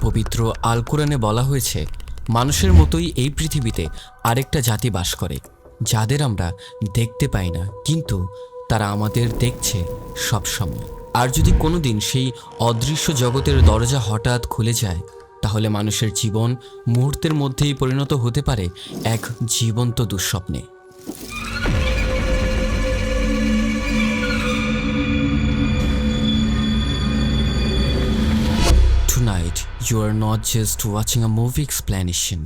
পবিত্র আল কোরআনে বলা হয়েছে, মানুষের মতোই এই পৃথিবীতে আরেকটা জাতি বাস করে, যাদের আমরা দেখতে পাই না, কিন্তু তারা আমাদের দেখছে সবসময়। আর যদি কোনোদিন সেই অদৃশ্য জগতের দরজা হঠাৎ খুলে যায়, তাহলে মানুষের জীবন মুহূর্তের মধ্যেই পরিণত হতে পারে এক জীবন্ত দুঃস্বপ্নে। Tonight, you are not just watching a movie explanation,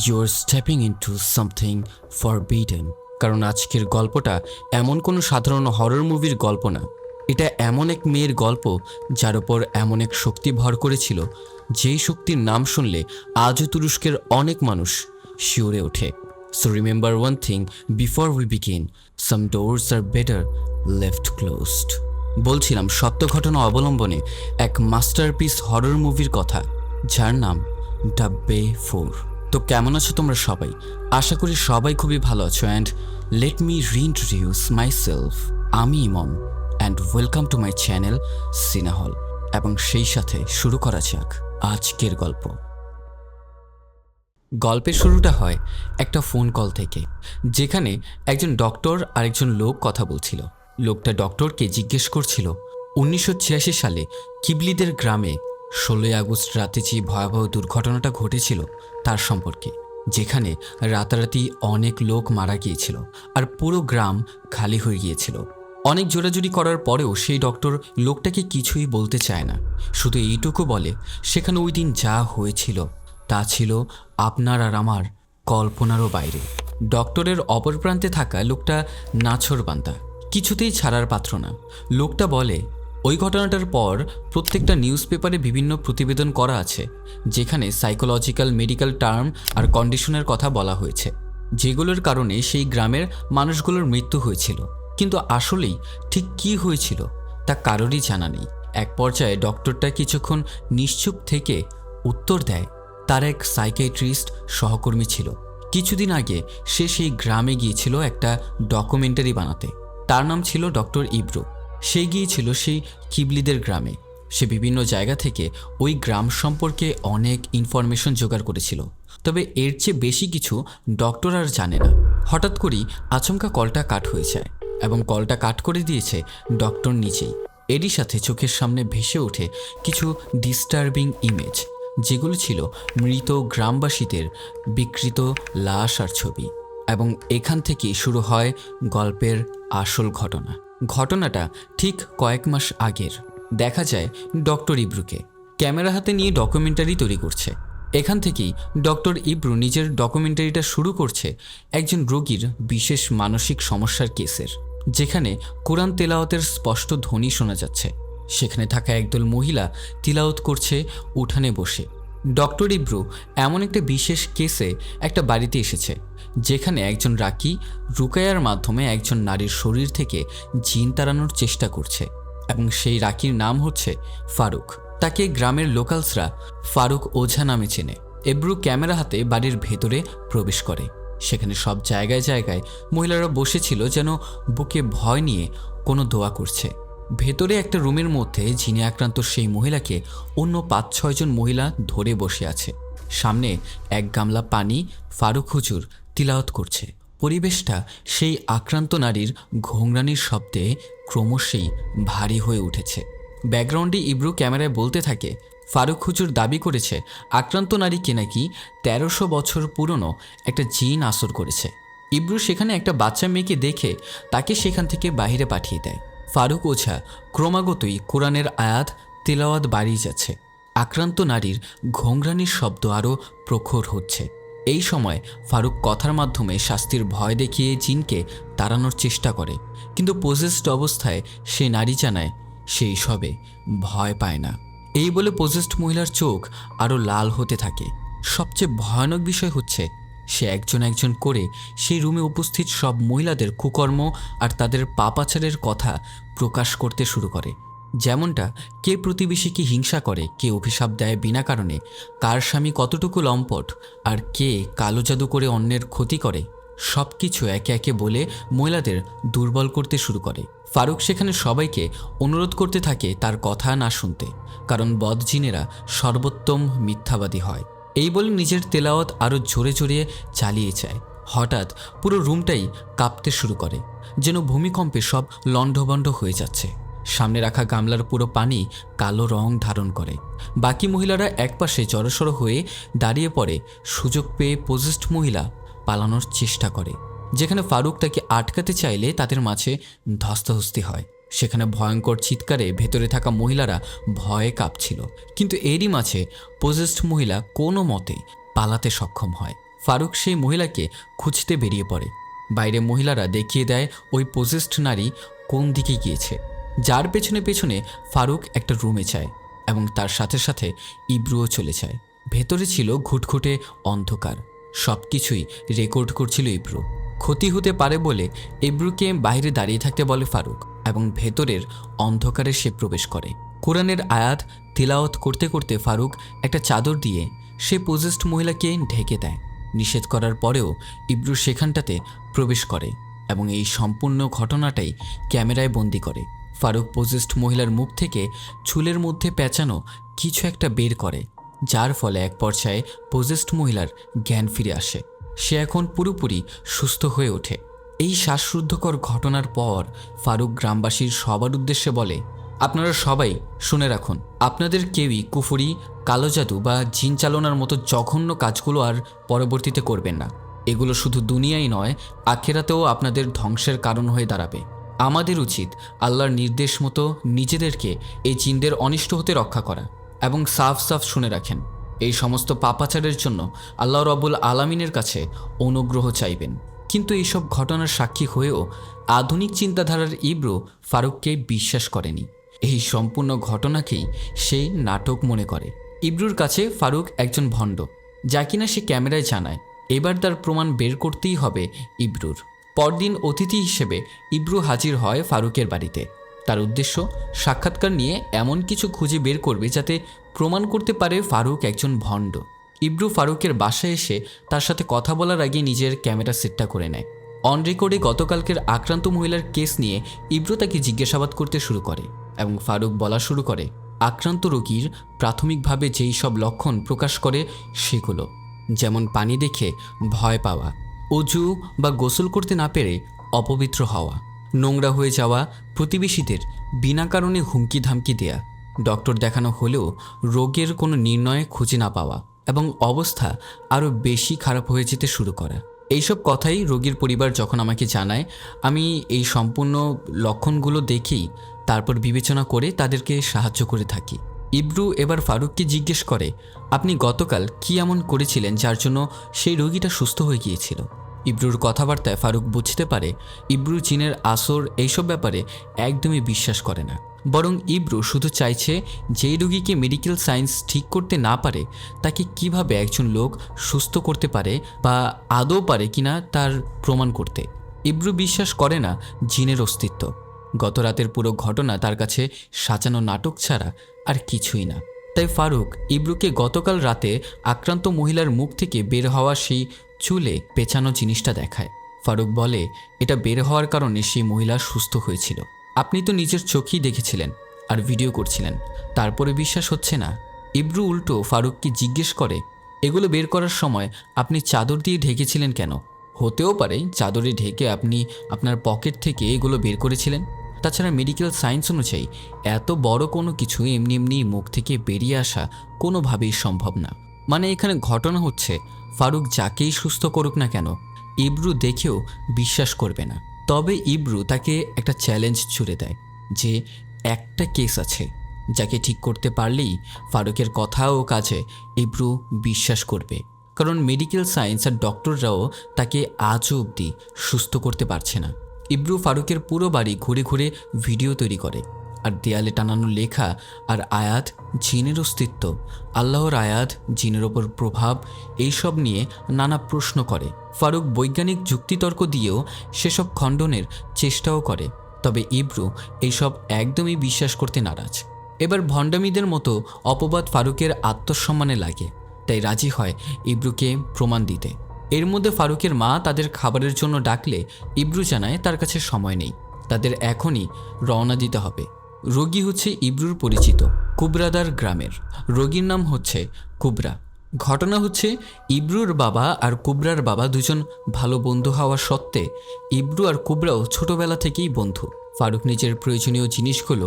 you are stepping into something forbidden. কারণ আজকের গল্পটা এমন কোনো সাধারণ হরর মুভির গল্প না। এটা এমন এক মেয়ের গল্প যার ওপর এমন এক শক্তি ভর করেছিল, যেই শক্তির নাম শুনলে আজও তুরস্কের অনেক মানুষ শিউরে ওঠে। So remember one thing before we begin, some doors are better left closed. বলছিলাম সত্য ঘটনা অবলম্বনে এক মাস্টারপিস হরর মুভির কথা, যার নাম দ্য বে 4। তো কেমন আছো তোমরা সবাই? আশা করি সবাই খুবই ভালো আছো। And let me reintroduce myself. আমি Imon and welcome to my channel সিনেহল। এবং সেই সাথে শুরু করা যাক আজকের গল্প। গল্পের শুরুটা হয় একটা ফোন কল থেকে, যেখানে একজন ডক্টর আর একজন লোক কথা বলছিল। লোকটা ডক্টরকে জিজ্ঞেস করছিল 1986 সালে কিবলিদের গ্রামে 16 আগস্ট রাতে যে ভয়াবহ দুর্ঘটনাটা ঘটেছিল তার সম্পর্কে, যেখানে রাতারাতি অনেক লোক মারা গিয়েছিল আর পুরো গ্রাম খালি হয়ে গিয়েছিল। অনেক জোরাজুরি করার পরেও সেই ডক্টর লোকটাকে কিছুই বলতে চায় না, শুধু এইটুকু বলে সেখানে ওই দিন যা হয়েছিল তা ছিল আপনার আর আমার কল্পনারও বাইরে। ডক্টরের অপর প্রান্তে থাকা লোকটা নাছোড়বান্দা, কিছুতেই ছাড়ার পাত্র না। লোকটা বলে ওই ঘটনাটার পর প্রত্যেকটা নিউজ পেপারে বিভিন্ন প্রতিবেদন করা আছে, যেখানে সাইকোলজিক্যাল মেডিকেল টার্ম আর কন্ডিশনের কথা বলা হয়েছে, যেগুলোর কারণে সেই গ্রামের মানুষগুলোর মৃত্যু হয়েছিল। কিন্তু আসলেই ঠিক কী হয়েছিল তা কারোরই জানা নেই। এক পর্যায়ে ডক্টরটা কিছুক্ষণ নিশ্চুপ থেকে উত্তর দেয়, তার এক সাইকিয়াট্রিস্ট সহকর্মী ছিল। কিছুদিন আগে সে সেই গ্রামে গিয়েছিল একটা ডকুমেন্টারি বানাতে। তার নাম ছিল ডক্টর ইব্রু। সে গিয়েছিল সেই কিবলিদের গ্রামে। সে বিভিন্ন জায়গা থেকে ওই গ্রাম সম্পর্কে অনেক ইনফরমেশন জোগাড় করেছিল, তবে এর চেয়ে বেশি কিছু ডক্টর আর জানে না। হঠাৎ করেই আচমকা কলটা কাট হয়ে যায় এবং কলটা কাট করে দিয়েছে ডক্টর নিজেই। এরই সাথে চোখের সামনে ভেসে ওঠে কিছু ডিস্টার্বিং ইমেজ, যেগুলো ছিল মৃত গ্রামবাসীদের বিকৃত লাশ আর ছবি। এবং এখান থেকেই শুরু হয় গল্পের আসল ঘটনা। ঘটনাটা ঠিক কয়েক মাস আগের। দেখা যায় ডক্টর ইব্রুকে ক্যামেরা হাতে নিয়ে ডকুমেন্টারি তৈরি করছে। এখান থেকেই ডক্টর ইব্রু নিজের ডকুমেন্টারিটা শুরু করছে একজন রোগীর বিশেষ মানসিক সমস্যার কেসের, যেখানে কোরআন তেলাওয়াতের স্পষ্ট ধ্বনি শোনা যাচ্ছে। সেখানে থাকা একদল মহিলা তিলাওয়াত করছে উঠানে বসে। ডক্টর ইব্রু এমন একটা বিশেষ কেসে একটা বাড়িতে এসেছে, যেখানে একজন রাকি রুকায়ার মাধ্যমে একজন নারীর শরীর থেকে জিন তাড়ানোর চেষ্টা করছে, এবং সেই রাকির নাম হচ্ছে ফারুক। তাকে গ্রামের লোকালসরা ফারুক ওঝা নামে চেনে। ইব্রু ক্যামেরা হাতে বাড়ির ভেতরে প্রবেশ করে। সেখানে সব জায়গায় জায়গায় মহিলারা বসেছিল, যেন বুকে ভয় নিয়ে কোনো দোয়া করছে। ভেতরে একটা রুমের মধ্যে জিনে আক্রান্ত সেই মহিলাকে অন্য 5-6 জন মহিলা ধরে বসে আছে। সামনে এক গামলা পানি ফারুক হুজুর তিলাওয়াত করছে। পরিবেশটা সেই আক্রান্ত নারীর ঘোংরানির শব্দে ক্রমশই ভারী হয়ে উঠেছে। ব্যাকগ্রাউন্ডে ইব্রু ক্যামেরায় বলতে থাকে, ফারুক হুজুর দাবি করেছে আক্রান্ত নারীকে নাকি 1300 বছর পুরনো একটা জিন আসর করেছে। ইব্রু সেখানে একটা বাচ্চা মেয়েকে দেখে তাকে সেখান থেকে বাইরে পাঠিয়ে দেয়। ফারুক ওঝা ক্রমাগতই কোরআনের আয়াত তিলাওয়াত বাড়িয়ে যাচ্ছে। আক্রান্ত নারীর ঘোংরানির শব্দ আরও প্রখর হচ্ছে। এই সময় ফারুক কথার মাধ্যমে শাস্তির ভয় দেখিয়ে জিনকে তাড়ানোর চেষ্টা করে, কিন্তু পজেসড অবস্থায় সে নারী জানায় সেই সবে ভয় পায় না। এই বলে পজেসড মহিলার চোখ আরও লাল হতে থাকে। সবচেয়ে ভয়ানক বিষয় হচ্ছে সে একজন একজন করে সেই রুমে উপস্থিত সব মহিলাদের কুকর্ম আর তাদের পাপাচারের কথা প্রকাশ করতে শুরু করে। যেমনটা কে প্রতিবেশীকে হিংসা করে, কে অভিশাপ দেয় বিনা কারণে, কার স্বামী কতটুকু লম্পট, আর কে কালো জাদু করে অন্যের ক্ষতি করে, সব কিছু একে একে বলে মহিলাদের দুর্বল করতে শুরু করে। ফারুক সেখানে সবাইকে অনুরোধ করতে থাকে তার কথা না শুনতে, কারণ বদজিনেরা সর্বোত্তম মিথ্যাবাদী হয়। এই বলে নিজের তেলাওয়াত আরও জোরে জোরে চালিয়ে যায়। হঠাৎ পুরো রুমটাই কাঁপতে শুরু করে, যেন ভূমিকম্পে সব লণ্ডভণ্ড হয়ে যাচ্ছে। সামনে রাখা গামলার পুরো পানি কালো রং ধারণ করে। বাকি মহিলারা একপাশে জড়সড় হয়ে দাঁড়িয়ে পড়ে। সুযোগ পেয়ে পজেসড মহিলা পালানোর চেষ্টা করে। যেখানে ফারুক তাকে আটকাতে চাইলে তাদের মাঝে ধস্তাধস্তি হয়। সেখানে ভয়ঙ্কর চিৎকারে ভেতরে থাকা মহিলারা ভয়ে কাঁপছিল, কিন্তু এরই মাঝে পজেসড মহিলা কোনো মতে পালাতে সক্ষম হয়। ফারুক সেই মহিলাকে খুঁজতে বেরিয়ে পড়ে। বাইরে মহিলারা দেখিয়ে দেয় ওই পজেসড নারী কোন দিকে গিয়েছে, যার পেছনে পেছনে ফারুক একটা রুমে যায় এবং তার সাথে সাথে ইব্রুও চলে যায়। ভেতরে ছিল ঘুটঘুটে অন্ধকার। সব কিছুই রেকর্ড করছিল ইব্রু। ক্ষতি হতে পারে বলে ইব্রুকে বাইরে দাঁড়িয়ে থাকতে বলে ফারুক এবং ভেতরের অন্ধকারে সে প্রবেশ করে। কোরআনের আয়াত তিলাওয়াত করতে করতে ফারুক একটা চাদর দিয়ে সে পজেসড মহিলাকে ঢেকে দেয়। নিষেধ করার পরেও ইব্রু সেখানটাতে প্রবেশ করে এবং এই সম্পূর্ণ ঘটনাটাই ক্যামেরায় বন্দি করে। ফারুক পজেসড মহিলার মুখ থেকে চুলের মধ্যে পেঁচানো কিছু একটা বের করে, যার ফলে এক পর্যায়ে পজেসড মহিলার জ্ঞান ফিরে আসে। সে এখন পুরোপুরি সুস্থ হয়ে ওঠে। এই শ্বাসরুদ্ধকর ঘটনার পর ফারুক গ্রামবাসীর সবার উদ্দেশ্যে বলে, আপনারা সবাই শুনে রাখুন, আপনাদের কেউই কুফরি, কালো জাদু বা জিন চালনার মতো জঘন্য কাজগুলো আর পরবর্তীতে করবেন না। এগুলো শুধু দুনিয়াই নয়, আখেরাতেও আপনাদের ধ্বংসের কারণ হয়ে দাঁড়াবে। আমাদের উচিত আল্লাহর নির্দেশ মতো নিজেদেরকে এই জিনদের অনিষ্ট হতে রক্ষা করা। এবং সাফ সাফ শুনে রাখেন, এই সমস্ত পাপাচারের জন্য আল্লাহ রব্বুল আলামিনের কাছে অনুগ্রহ চাইবেন। কিন্তু এইসব ঘটনার সাক্ষী হয়েও আধুনিক চিন্তাধারার ইব্রু ফারুককে বিশ্বাস করেনি। এই সম্পূর্ণ ঘটনাকেই সে নাটক মনে করে। ইব্রুর কাছে ফারুক একজন ভণ্ড, যা কিনা সে ক্যামেরায় জানায়। এবার তার প্রমাণ বের করতেই হবে ইব্রুর। পরদিন অতিথি হিসেবে ইব্রু হাজির হয় ফারুকের বাড়িতে। তার উদ্দেশ্য সাক্ষাৎকার নিয়ে এমন কিছু খুঁজে বের করবে যাতে প্রমাণ করতে পারে ফারুক একজন ভণ্ড। ইব্রু ফারুকের বাসায় এসে তার সাথে কথা বলার আগে নিজের ক্যামেরা সেটটা করে নেয়। অন রেকর্ডে গতকালকের আক্রান্ত মহিলার কেস নিয়ে ইব্রু তাকে জিজ্ঞাসাবাদ করতে শুরু করে এবং ফারুক বলা শুরু করে আক্রান্ত রোগীর প্রাথমিকভাবে যেই সব লক্ষণ প্রকাশ করে সেগুলো, যেমন পানি দেখে ভয় পাওয়া, অজু বা গোসল করতে না পেরে অপবিত্র হওয়া, নোংরা হয়ে যাওয়া, প্রতিবেশীদের বিনা কারণে হুমকি ধামকি দেয়া, ডক্টর দেখানো হলেও রোগের কোনো নির্ণয় খুঁজে না পাওয়া এবং অবস্থা আরও বেশি খারাপ হয়ে যেতে শুরু করা। এইসব কথাই রোগীর পরিবার যখন আমাকে জানায়, আমি এই সম্পূর্ণ লক্ষণগুলো দেখেই তারপর বিবেচনা করে তাদেরকে সাহায্য করে থাকি। ইব্রু এবার ফারুককে জিজ্ঞেস করে, আপনি গতকাল কী এমন করেছিলেন যার জন্য সেই রোগীটা সুস্থ হয়ে গিয়েছিল? ইব্রুর কথাবার্তায় ফারুক বুঝতে পারে ইব্রু জিনের আসর এইসব ব্যাপারে একদমই বিশ্বাস করে না, বরং ইব্রু শুধু চাইছে যেই রোগীকে মেডিকেল সায়েন্স ঠিক করতে না পারে তাকে কিভাবে একজন লোক সুস্থ করতে পারে বা আদৌ পারে কিনা তার প্রমাণ করতে। ইব্রু বিশ্বাস করে না জিনের অস্তিত্ব। গত রাতের পুরো ঘটনা তার কাছে সাজানো নাটক ছাড়া আর কিছুই না। তাই ফারুক ইব্রুকে গতকাল রাতে আক্রান্ত মহিলার মুখ থেকে বের হওয়া সেই চুলে পেঁচানো জিনিসটা দেখায়। ফারুক বলে, এটা বের হওয়ার কারণে সেই মহিলা সুস্থ হয়েছিল। আপনি তো নিজের চোখেই দেখেছিলেন আর ভিডিও করছিলেন, তারপরে বিশ্বাস হচ্ছে না? ইব্রু উল্টো ফারুককে জিজ্ঞেস করে, এগুলো বের করার সময় আপনি চাদর দিয়ে ঢেকেছিলেন কেন? হতেও পারে চাদরে ঢেকে আপনি আপনার পকেট থেকে এগুলো বের করেছিলেন। তাছাড়া মেডিকেল সায়েন্স অনুযায়ী এত বড় কোনো কিছু এমনি এমনি মুখ থেকে বেরিয়ে আসা কোনোভাবেই সম্ভব না। মানে এখানে ঘটনা হচ্ছে ফারুক যাকেই সুস্থ করুক না কেন ইব্রু দেখেও বিশ্বাস করবে না। তবে ইব্রু তাকে একটা চ্যালেঞ্জ ছুড়ে দেয় যে একটা কেস আছে যাকে ঠিক করতে পারলেই ফারুকের কথা ও কাজে ইব্রু বিশ্বাস করবে, কারণ মেডিকেল সায়েন্স আর ডক্টররাও তাকে আজও অবধি সুস্থ করতে পারছে না। ইব্রু ফারুকের পুরো বাড়ি ঘুরে ঘুরে ভিডিও তৈরি করে আর দেয়ালে টানানো লেখা আর আয়াত, জিনের অস্তিত্ব, আল্লাহর আয়াত, জিনের ওপর প্রভাব, এইসব নিয়ে নানা প্রশ্ন করে। ফারুক বৈজ্ঞানিক যুক্তিতর্ক দিয়েও সেসব খণ্ডনের চেষ্টাও করে, তবে ইব্রু এইসব একদমই বিশ্বাস করতে নারাজ। এবার ভণ্ডামিদের মতো অপবাদ ফারুকের আত্মসম্মানে লাগে, তাই রাজি হয় ইব্রুকে প্রমাণ দিতে। এর মধ্যে ফারুকের মা তাদের খাবারের জন্য ডাকলে ইব্রু জানায় তার কাছে সময় নেই, তাদের এখনই রওনা দিতে হবে। রোগী হচ্ছে ইব্রুর পরিচিত কুবরাদার গ্রামের। রোগীর নাম হচ্ছে কুবরা। ঘটনা হচ্ছে ইব্রুর বাবা আর কুবরার বাবা দুজন ভালো বন্ধু হওয়া সত্ত্বে ইব্রু আর কুবরাও ছোটবেলা থেকেই বন্ধু। ফারুক নিজের প্রয়োজনীয় জিনিসগুলো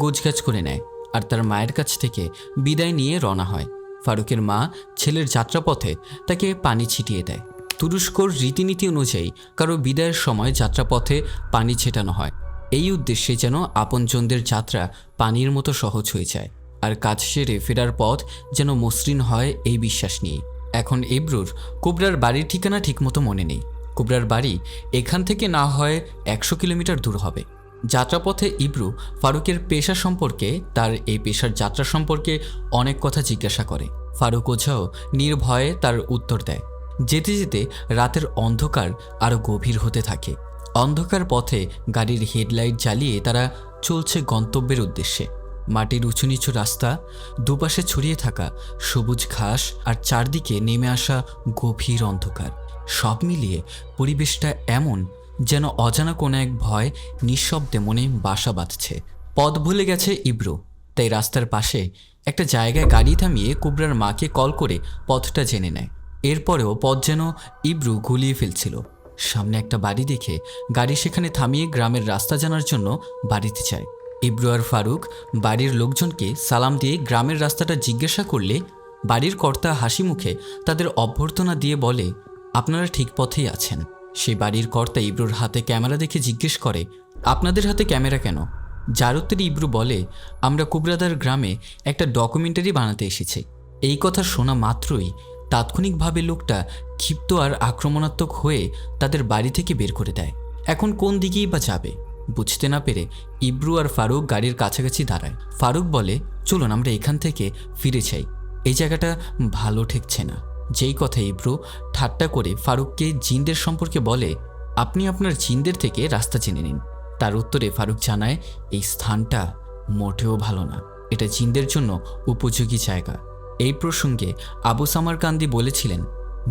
গোছগাছ করে নেয় আর তার মায়ের কাছ থেকে বিদায় নিয়ে রওনা হয়। ফারুকের মা ছেলের যাত্রাপথে তাকে পানি ছিটিয়ে দেয়। তুরস্কর রীতিনীতি অনুযায়ী কারো বিদায়ের সময় যাত্রাপথে পানি ছেটানো হয়, এই উদ্দেশ্যে যেন আপনজনদের যাত্রা পানির মতো সহজ হয়ে যায় আর কাজ সেরে ফেরার পথ যেন মসৃণ হয়, এই বিশ্বাস নিয়ে। এখন ইব্রুর কুবরার বাড়ির ঠিকানা ঠিকমতো মনে নেই। কুবরার বাড়ি এখান থেকে না হয় 100 কিলোমিটার দূর হবে। যাত্রাপথে ইব্রু ফারুকের পেশা সম্পর্কে, তার এই পেশার যাত্রা সম্পর্কে অনেক কথা জিজ্ঞাসা করে। ফারুক ওঝাও নির্ভয়ে তার উত্তর দেয়। যেতে যেতে রাতের অন্ধকার আরও গভীর হতে থাকে। অন্ধকার পথে গাড়ির হেডলাইট জ্বালিয়ে তারা চলছে গন্তব্যের উদ্দেশ্যে। মাটির উঁচু নিচু রাস্তা, দুপাশে ছড়িয়ে থাকা সবুজ ঘাস আর চারদিকে নেমে আসা গভীর অন্ধকার, সব মিলিয়ে পরিবেশটা এমন যেন অজানা কোনো এক ভয় নিঃশব্দে মনে বাসা বাঁধছে। পথ ভুলে গেছে ইব্রু, তাই রাস্তার পাশে একটা জায়গায় গাড়ি থামিয়ে কুবরার মাকে কল করে পথটা জেনে নেয়। এরপরেও পথ যেন ইব্রু গুলিয়ে ফেলছিল। সামনে একটা বাড়ি দেখে গাড়ি সেখানে থামিয়ে গ্রামের রাস্তা জানার জন্য বাড়িতে যায়। ইব্রু আর ফারুক বাড়ির লোকজনকে সালাম দিয়ে গ্রামের রাস্তাটা জিজ্ঞাসা করলে বাড়ির কর্তা হাসি মুখে তাদের অভ্যর্থনা দিয়ে বলে, আপনারা ঠিক পথেই আছেন। সেই বাড়ির কর্তা ইব্রুর হাতে ক্যামেরা দেখে জিজ্ঞেস করে, আপনাদের হাতে ক্যামেরা কেন? যার উত্তরে ইব্রু বলে, আমরা কুবরাদার গ্রামে একটা ডকুমেন্টারি বানাতে এসেছি। এই কথা শোনা মাত্রই তাৎক্ষণিকভাবে লোকটা ক্ষিপ্ত আর আক্রমণাত্মক হয়ে তাদের বাড়ি থেকে বের করে দেয়। এখন কোন দিকেই বা যাবে বুঝতে না পেরে ইব্রু আর ফারুক গাড়ির কাছাকাছি দাঁড়ায়। ফারুক বলে, চলুন আমরা এখান থেকে ফিরে যাই, এই জায়গাটা ভালো ঠেকছে না। যেই কথা ইব্রু ঠাট্টা করে ফারুককে জিনদের সম্পর্কে বলে, আপনি আপনার জিনদের থেকে রাস্তা জেনে নিন। তার উত্তরে ফারুক জানায়, এই স্থানটা মোটেও ভালো না, এটা জিনদের জন্য উপযোগী জায়গা। এই প্রসঙ্গে আবু সামারকান্দি বলেছিলেন,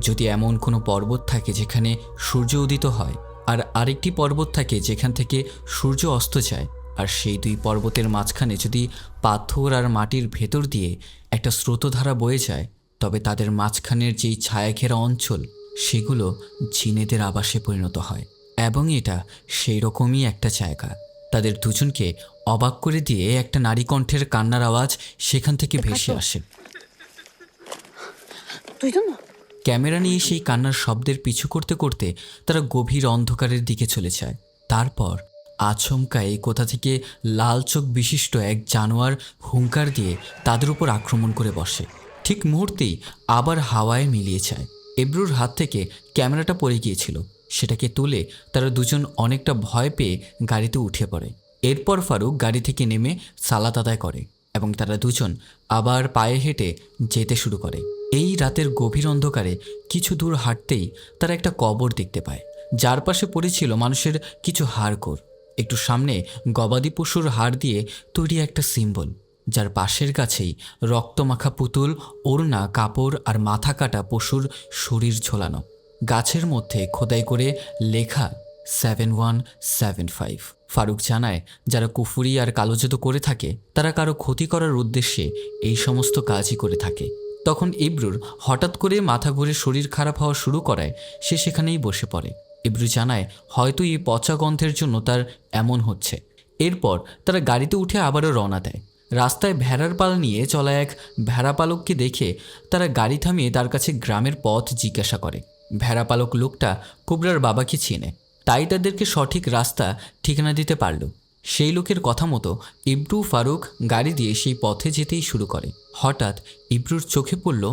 যদি এমন কোনো পর্বত থাকে যেখানে সূর্য উদিত হয় আর আরেকটি পর্বত থাকে যেখান থেকে সূর্য অস্ত যায়, আর সেই দুই পর্বতের মাঝখানে যদি পাথর আর মাটির ভেতর দিয়ে একটা স্রোতধারা বয়ে যায়, তবে তাদের মাঝখানের যেই ছায়াঘেরা অঞ্চল সেগুলো জিনেদের আবাসে পরিণত হয়। এবং এটা সেই রকমই একটা জায়গা। তাদের দুজনকে অবাক করে দিয়ে একটা নারী কণ্ঠের কান্নার আওয়াজ সেখান থেকে ভেসে আসে। ক্যামেরা নিয়ে সেই কান্নার শব্দের পিছু করতে করতে তারা গভীর অন্ধকারের দিকে চলে যায়। তারপর আচমকা এই কোথা থেকে লাল চোখ বিশিষ্ট এক জানোয়ার হুঙ্কার দিয়ে তাদের উপর আক্রমণ করে বসে। ঠিক মুহূর্তেই আবার হাওয়ায় মিলিয়ে যায়। ইব্রুর হাত থেকে ক্যামেরাটা পড়ে গিয়েছিল, সেটাকে তুলে তারা দুজন অনেকটা ভয় পেয়ে গাড়িতে উঠে পড়ে। এরপর ফারুক গাড়ি থেকে নেমে সালাত আদায় করে এবং তারা দুজন আবার পায়ে হেঁটে যেতে শুরু করে। এই রাতের গভীর অন্ধকারে কিছু দূর হাঁটতেই তারা একটা কবর দেখতে পায়, যার পাশে পড়েছিল মানুষের কিছু হাড়গোড়। একটু সামনে গবাদি পশুর হাড় দিয়ে তৈরি একটা সিম্বল, যার পাশের গাছেই রক্তমাখা পুতুল, ওড়না, কাপড় আর মাথা কাটা পশুর শরীর ঝোলানো। গাছের মধ্যে খোদাই করে লেখা 7175। ফারুক জানায়, যারা কুফুরি আর কালোজাদু করে থাকে তারা কারো ক্ষতি করার উদ্দেশ্যে এই সমস্ত কাজই করে থাকে। তখন ইব্রুর হঠাৎ করে মাথা ঘুরে শরীর খারাপ হওয়া শুরু করায় সে সেখানেই বসে পড়ে। ইব্রু জানায়, হয়তো এই পচা গন্ধের জন্য তার এমন হচ্ছে। এরপর তারা গাড়িতে উঠে আবারও রওনা দেয়। রাস্তায় ভেড়ার পাল নিয়ে চলা এক ভেড়াপালককে দেখে তারা গাড়ি থামিয়ে তার কাছে গ্রামের পথ জিজ্ঞাসা করে। ভেড়াপালক লোকটা কুবরার বাবাকে চেনে, তাই তাদেরকে সঠিক রাস্তা ঠিকানা দিতে পারল। সেই লোকের কথা মতো ইব্রু ফারুক গাড়ি দিয়ে সেই পথে যেতেই শুরু করে। হঠাৎ ইব্রুর চোখে পড়ল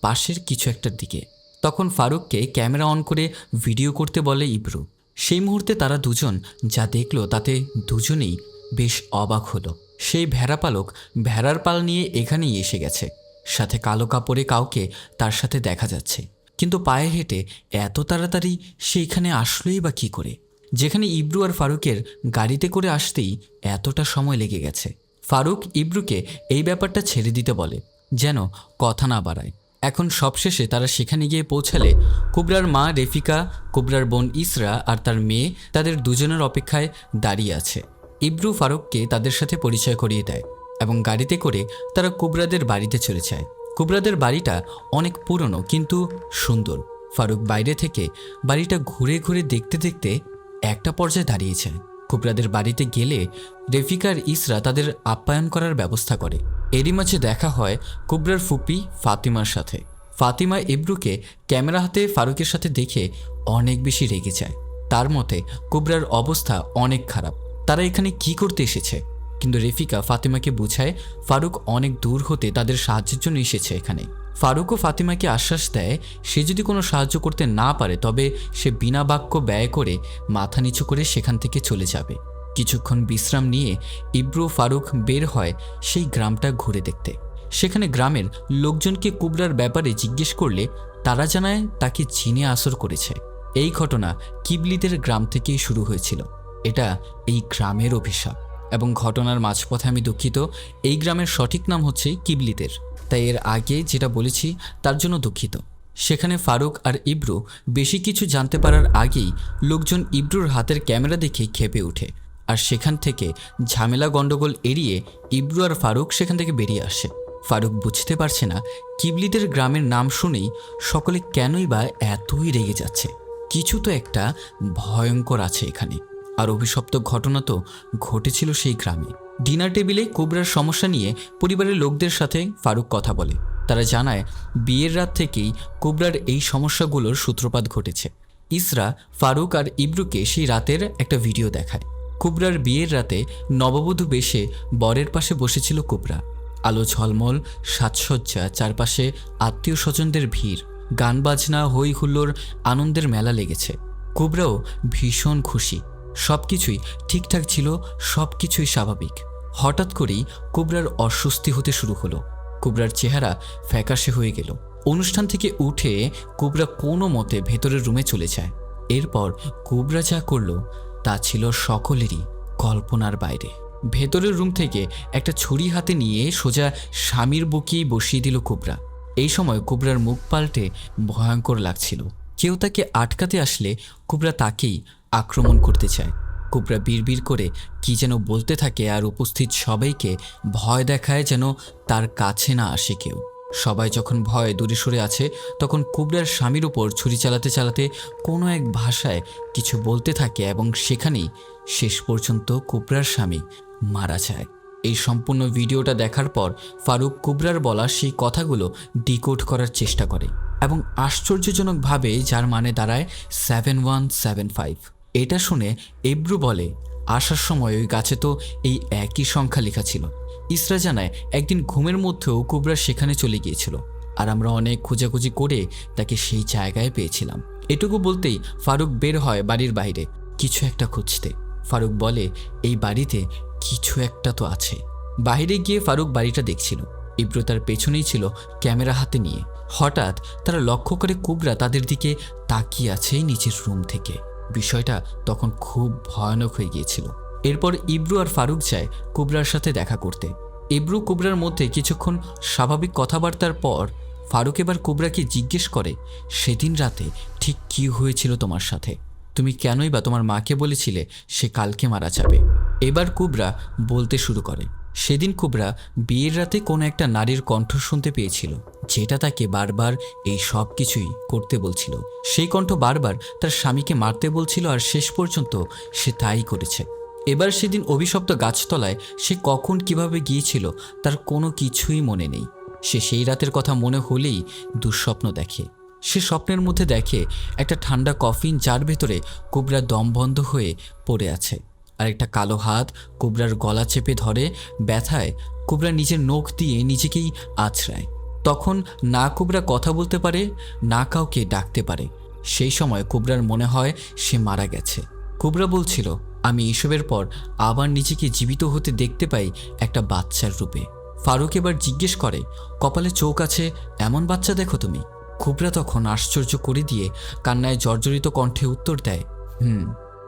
পাশের কিছু একটার দিকে। তখন ফারুককে ক্যামেরা অন করে ভিডিও করতে বলে ইব্রু। সেই মুহূর্তে তারা দুজন যা দেখল তাতে দুজনেই বেশ অবাক হলো। সেই ভেড়াপালক ভেড়ার পাল নিয়ে এখানেই এসে গেছে, সাথে কালো কাপড়ে কাউকে তার সাথে দেখা যাচ্ছে, কিন্তু পায়ে হেঁটে এত তাড়াতাড়ি সেইখানে আসলোই বা কী করে, যেখানে ইব্রু আর ফারুকের গাড়িতে করে আসতেই এতটা সময় লেগে গেছে। ফারুক ইব্রুকে এই ব্যাপারটা ছেড়ে দিতে বলে, যেন কথা না বাড়ায়। এখন সবশেষে তারা সেখানে গিয়ে পৌঁছালে কুবরার মা রেফিকা, কুবরার বোন ইসরা আর তার মেয়ে তাদের দুজনের অপেক্ষায় দাঁড়িয়ে আছে। ইব্রু ফারুককে তাদের সাথে পরিচয় করিয়ে দেয় এবং গাড়িতে করে তারা কুবরাদের বাড়িতে চলে যায়। কুবরাদের বাড়িটা অনেক পুরনো কিন্তু সুন্দর। ফারুক বাইরে থেকে বাড়িটা ঘুরে ঘুরে দেখতে দেখতে একটা পর্যায়ে দাঁড়িয়েছে। কুবরাদের বাড়িতে গেলে রেফিকা আর ইসরা তাদের আপ্যায়ন করার ব্যবস্থা করে। এরই মাঝে দেখা হয় কুবরার ফুপি ফাতিমার সাথে। ফাতিমা ইব্রুকে ক্যামেরা হাতে ফারুকের সাথে দেখে অনেক বেশি রেগে যায়। তার মতে কুবরার অবস্থা অনেক খারাপ, তারা এখানে কি করতে এসেছে। কিন্তু রেফিকা ফাতিমাকে বুঝায় ফারুক অনেক দূর হতে তাদের সাহায্যের জন্য এসেছে এখানে। ফারুকও ফাতিমাকে আশ্বাস দেয় সে যদি কোনো সাহায্য করতে না পারে তবে সে বিনা বাক্য ব্যয় করে মাথা নিচু করে সেখান থেকে চলে যাবে। কিছুক্ষণ বিশ্রাম নিয়ে ইব্রু ফারুক বের হয় সেই গ্রামটা ঘুরে দেখতে। সেখানে গ্রামের লোকজনকে কুবরার ব্যাপারে জিজ্ঞেস করলে তারা জানায় তাকে জিনে আসর করেছে। এই ঘটনা কিবলিদের গ্রাম থেকেই শুরু হয়েছিল। এটা এই গ্রামের অভিশাপ এবং ঘটনার মাঝপথে আমি দুঃখিত, এই গ্রামের সঠিক নাম হচ্ছে কিবলিদের, তাই এর আগে যেটা বলেছি তার জন্য দুঃখিত। সেখানে ফারুক আর ইব্রু বেশি কিছু জানতে পারার আগেই লোকজন ইব্রুর হাতের ক্যামেরা দেখে ক্ষেপে ওঠে আর সেখান থেকে ঝামেলা গণ্ডগোল এড়িয়ে ইব্রু আর ফারুক সেখান থেকে বেরিয়ে আসে। ফারুক বুঝতে পারছে না কিবলিদের গ্রামের নাম শুনেই সকলে কেনই বা এতই রেগে যাচ্ছে। কিছু তো একটা ভয়ঙ্কর আছে এখানে। আর অভিশপ্ত ঘটনা তো ঘটেছিল সেই গ্রামে। ডিনার টেবিলে কুবরার সমস্যা নিয়ে পরিবারের লোকদের সাথে ফারুক কথা বলে। তারা জানায় বিয়ের রাত থেকেই কুবরার এই সমস্যাগুলোর সূত্রপাত ঘটেছে। ইসরা ফারুক আর ইব্রুকে সেই রাতের একটা ভিডিও দেখায়। কুবরার বিয়ের রাতে নববধূ বেশে বরের পাশে বসেছিল কুবরা। আলো ঝলমল, সাজসজ্জা, চারপাশে আত্মীয় স্বজনদের ভিড়, গান বাজনা, হই হুল্লোড়, আনন্দের মেলা লেগেছে। কুবরাও ভীষণ খুশি। সবকিছুই ঠিকঠাক ছিল, সবকিছুই স্বাভাবিক। হঠাৎ করেই কুবরার অস্বস্তি হতে শুরু হলো। কুবরার চেহারা ফ্যাকাশে হয়ে গেল। অনুষ্ঠান থেকে উঠে কুবরা কোনো মতে ভেতরের রুমে চলে যায়। এরপর কুবরা যা করল তা ছিল সকলেরই কল্পনার বাইরে। ভেতরের রুম থেকে একটা ছুরি হাতে নিয়ে সোজা স্বামীর বুকেই বসিয়ে দিল কুবরা। এই সময় কুবরার মুখ পাল্টে ভয়ঙ্কর লাগছিল। কেউ তাকে আটকাতে আসলে কুবরা তাকেই আক্রমণ করতে চায়। কুবরা বিড়বিড় করে কি যেন বলতে থাকে আর উপস্থিত সবাইকে ভয় দেখায় যেন তার কাছে না আসে কেউ। সবাই যখন ভয়ে দূরে সরে আছে তখন কুবরার স্বামীর উপর ছুরি চালাতে চালাতে কোনো এক ভাষায় কিছু বলতে থাকে এবং সেখানেই শেষ পর্যন্ত কুবরার স্বামী মারা যায়। এই সম্পূর্ণ ভিডিওটা দেখার পর ফারুক কুবরার বলা সেই কথাগুলো ডিকোড করার চেষ্টা করে এবং আশ্চর্যজনকভাবে যার মানে দাঁড়ায় 7175। এটা শুনে ইব্রু বলে আসার সময় ওই গাছে তো এই একই সংখ্যা লেখা ছিল। ইসরা জানায় একদিন ঘুমের মধ্যেও কুবরা সেখানে চলে গিয়েছিল আর আমরা অনেক খোঁজাখুঁজি করে তাকে সেই জায়গায় পেয়েছিলাম। এটুকু বলতেই ফারুক বের হয় বাড়ির বাইরে কিছু একটা খুঁজতে। ফারুক বলে এই বাড়িতে কিছু একটা তো আছে। বাইরে গিয়ে ফারুক বাড়িটা দেখছিল। ইব্রু তার পেছনেই ছিল ক্যামেরা হাতে নিয়ে। হঠাৎ তারা লক্ষ্য করে কুবরা তাদের দিকে তাকিয়ে আছে নিচের রুম থেকে। বিষয়টা তখন খুব ভয়ানক হয়ে গিয়েছিল। এরপর ইব্রু আর ফারুক যায় কুবরার সাথে দেখা করতে। ইব্রু কুবরার মধ্যে কিছুক্ষণ স্বাভাবিক কথাবার্তার পর ফারুক এবার কুবরাকে জিজ্ঞেস করে সেদিন রাতে ঠিক কি হয়েছিল তোমার সাথে? তুমি কেনই বা তোমার মাকে বলেছিলে সে কালকে মারা যাবে? এবার কুবরা বলতে শুরু করে সেদিন কুবরা বিয়ের রাতে কোনো একটা নারীর কণ্ঠ শুনতে পেয়েছিল যেটা তাকে বারবার এই সব কিছুই করতে বলছিল। সেই কণ্ঠ বারবার তার স্বামীকে মারতে বলছিল আর শেষ পর্যন্ত সে তাই করেছে। এবার সেদিন অভিশপ্ত গাছতলায় সে কখন কিভাবে গিয়েছিল তার কোনো কিছুই মনে নেই। সে সেই রাতের কথা মনে হলেই দুঃস্বপ্ন দেখে। সে স্বপ্নের মধ্যে দেখে একটা ঠান্ডা কফিন যার ভেতরে কুবরা দম বন্ধ হয়ে পড়ে আছে আর একটা কালো হাত কুবরার গলা চেপে ধরে। ব্যথায় কুবরা নিজের নখ দিয়ে নিজেকেই আছড়ায়। তখন না কুবরা কথা বলতে পারে না কাউকে ডাকতে পারে। সেই সময় কুবরার মনে হয় সে মারা গেছে। কুবরা বলছিল আমি এসবের পর আবার নিজেকে জীবিত হতে দেখতে পাই একটা বাচ্চার রূপে। ফারুক এবার জিজ্ঞেস করে কপালে চোখ আছে এমন বাচ্চা দেখো তুমি? কুবরা তখন আশ্চর্য করে দিয়ে কান্নায় জর্জরিত কণ্ঠে উত্তর দেয়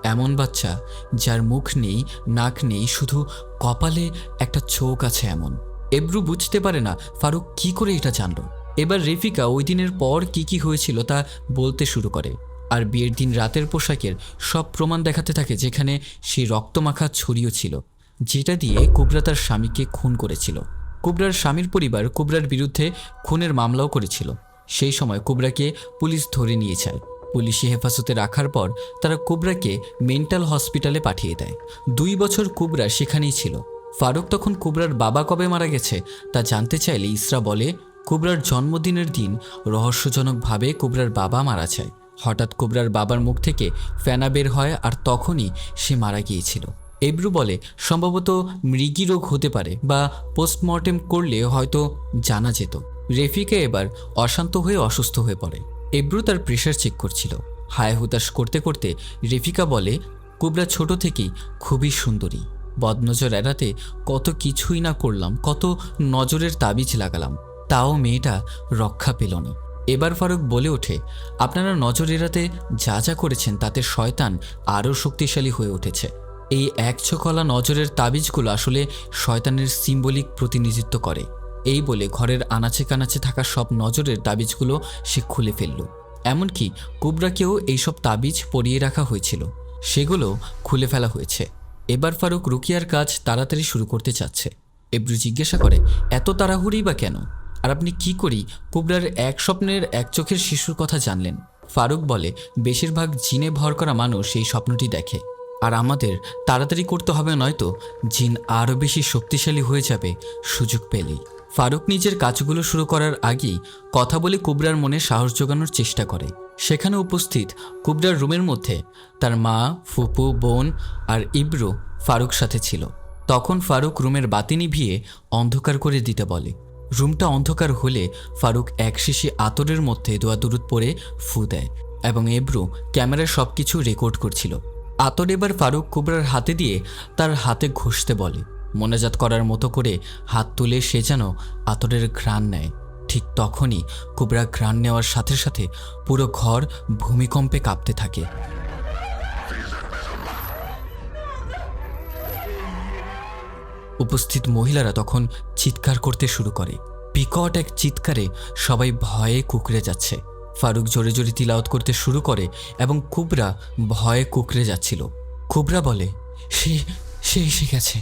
এমন বাচ্চা যার মুখ নেই, নাক নেই, শুধু কপালে একটা চোখ আছে এমন। ইব্রু বুঝতে পারে না ফারুক কি করে এটা জানলো। এবার রেফিকা ওই দিনের পর কি হয়েছিল তা বলতে শুরু করে, আর বিয়ের দিন রাতের পোশাকের সব প্রমাণ দেখাতে থাকে, যেখানে সেই রক্তমাখা ছড়িও ছিল, যেটা দিয়ে কুবরা তার স্বামীকে খুন করেছিল। কুবরার স্বামীর পরিবার কুবরার বিরুদ্ধে খুনের মামলাও করেছিল। সেই সময় কুবরাকে পুলিশ ধরে নিয়ে যায়। পুলিশি হেফাজতে রাখার পর তারা কুবরাকে মেন্টাল হসপিটালে পাঠিয়ে দেয়। 2 বছর কুবরা সেখানেই ছিল। ফারুক তখন কুবরার বাবা কবে মারা গেছে তা জানতে চাইলে ইসরা বলে, কুবরার জন্মদিনের দিন রহস্যজনকভাবে কুবরার বাবা মারা যায়। হঠাৎ কুবরার বাবার মুখ থেকে ফেনা বের হয়, আর তখনই সে মারা গিয়েছিল। এব্রু বলে, সম্ভবত মৃগী রোগ হতে পারে, বা পোস্টমর্টেম করলে হয়তো জানা যেত। রেফিকা এবার অশান্ত হয়ে অসুস্থ হয়ে পড়ে। এব্রু তার প্রেশার চেক করছিল। হায় হুতাশ করতে করতে রেফিকা বলে, কুবরা ছোট থেকেই খুবই সুন্দরী। বদনজর এড়াতে কত কিছুই না করলাম, কত নজরের তাবিজ লাগালাম, তাও মেয়েটা রক্ষা পেল না। এবার ফারুক বলে ওঠে, আপনারা নজর এড়াতে যা যা করেছেন তাতে শয়তান আরও শক্তিশালী হয়ে উঠেছে। এই একচোখলা নজরের তাবিজগুলো আসলে শয়তানের সিম্বলিক প্রতিনিধিত্ব করে। এই বলে ঘরের আনাচে কানাচে থাকা সব নজরের তাবিজগুলো সে খুলে ফেলল। এমনকি কুবরাকেও এইসব তাবিজ পরিয়ে রাখা হয়েছিল, সেগুলো খুলে ফেলা হয়েছে। এবার ফারুক রুকিয়ার কাজ তাড়াতাড়ি শুরু করতে চাচ্ছে। এব্রু জিজ্ঞাসা করে, এত তাড়াহুড়ি বা কেন? আর আপনি কি করি কুবরার এক স্বপ্নের এক চোখের শিশুর কথা জানলেন? ফারুক বলে, বেশিরভাগ জিনে ভর করা মানুষ এই স্বপ্নটি দেখে, আর আমাদের তাড়াতাড়ি করতে হবে, নয়তো জিন আরও বেশি শক্তিশালী হয়ে যাবে সুযোগ পেলেই। ফারুক নিজের কাজগুলো শুরু করার আগেই কথা বলে কুবরার মনে সাহস জোগানোর চেষ্টা করে। সেখানে উপস্থিত কুবরার রুমের মধ্যে তার মা, ফুপু, বোন আর ইব্রু ফারুক সাথে ছিল। তখন ফারুক রুমের বাতি নিভিয়ে অন্ধকার করে দিতে বলে। রুমটা অন্ধকার হলে ফারুক এক শিশি আতরের মধ্যে দোয়া দুরুদ পরে ফু দেয়, এবং এব্রু ক্যামেরায় সব কিছু রেকর্ড করছিল। আতর এবার ফারুক কুবরার হাতে দিয়ে তার হাতে ঘষতে বলে। মোনাজাত করার মতো করে হাত তুলে সে যেন আতরের ঘ্রাণ নেয়। ঠিক তখনই কুবরা ঘ্রাণ নেওয়ার সাথে সাথে পুরো ঘর ভূমিকম্পে কাঁপতে থাকে। উপস্থিত মহিলারা তখন চিৎকার করতে শুরু করে। বিকট এক চিৎকারে সবাই ভয়ে কুঁকড়ে যাচ্ছে। ফারুক জোরে জোরে তিলাওয়াত করতে শুরু করে এবং কুবরা ভয়ে কুঁকড়ে যাচ্ছিল। কুবরা বলে, সে এসে গেছে।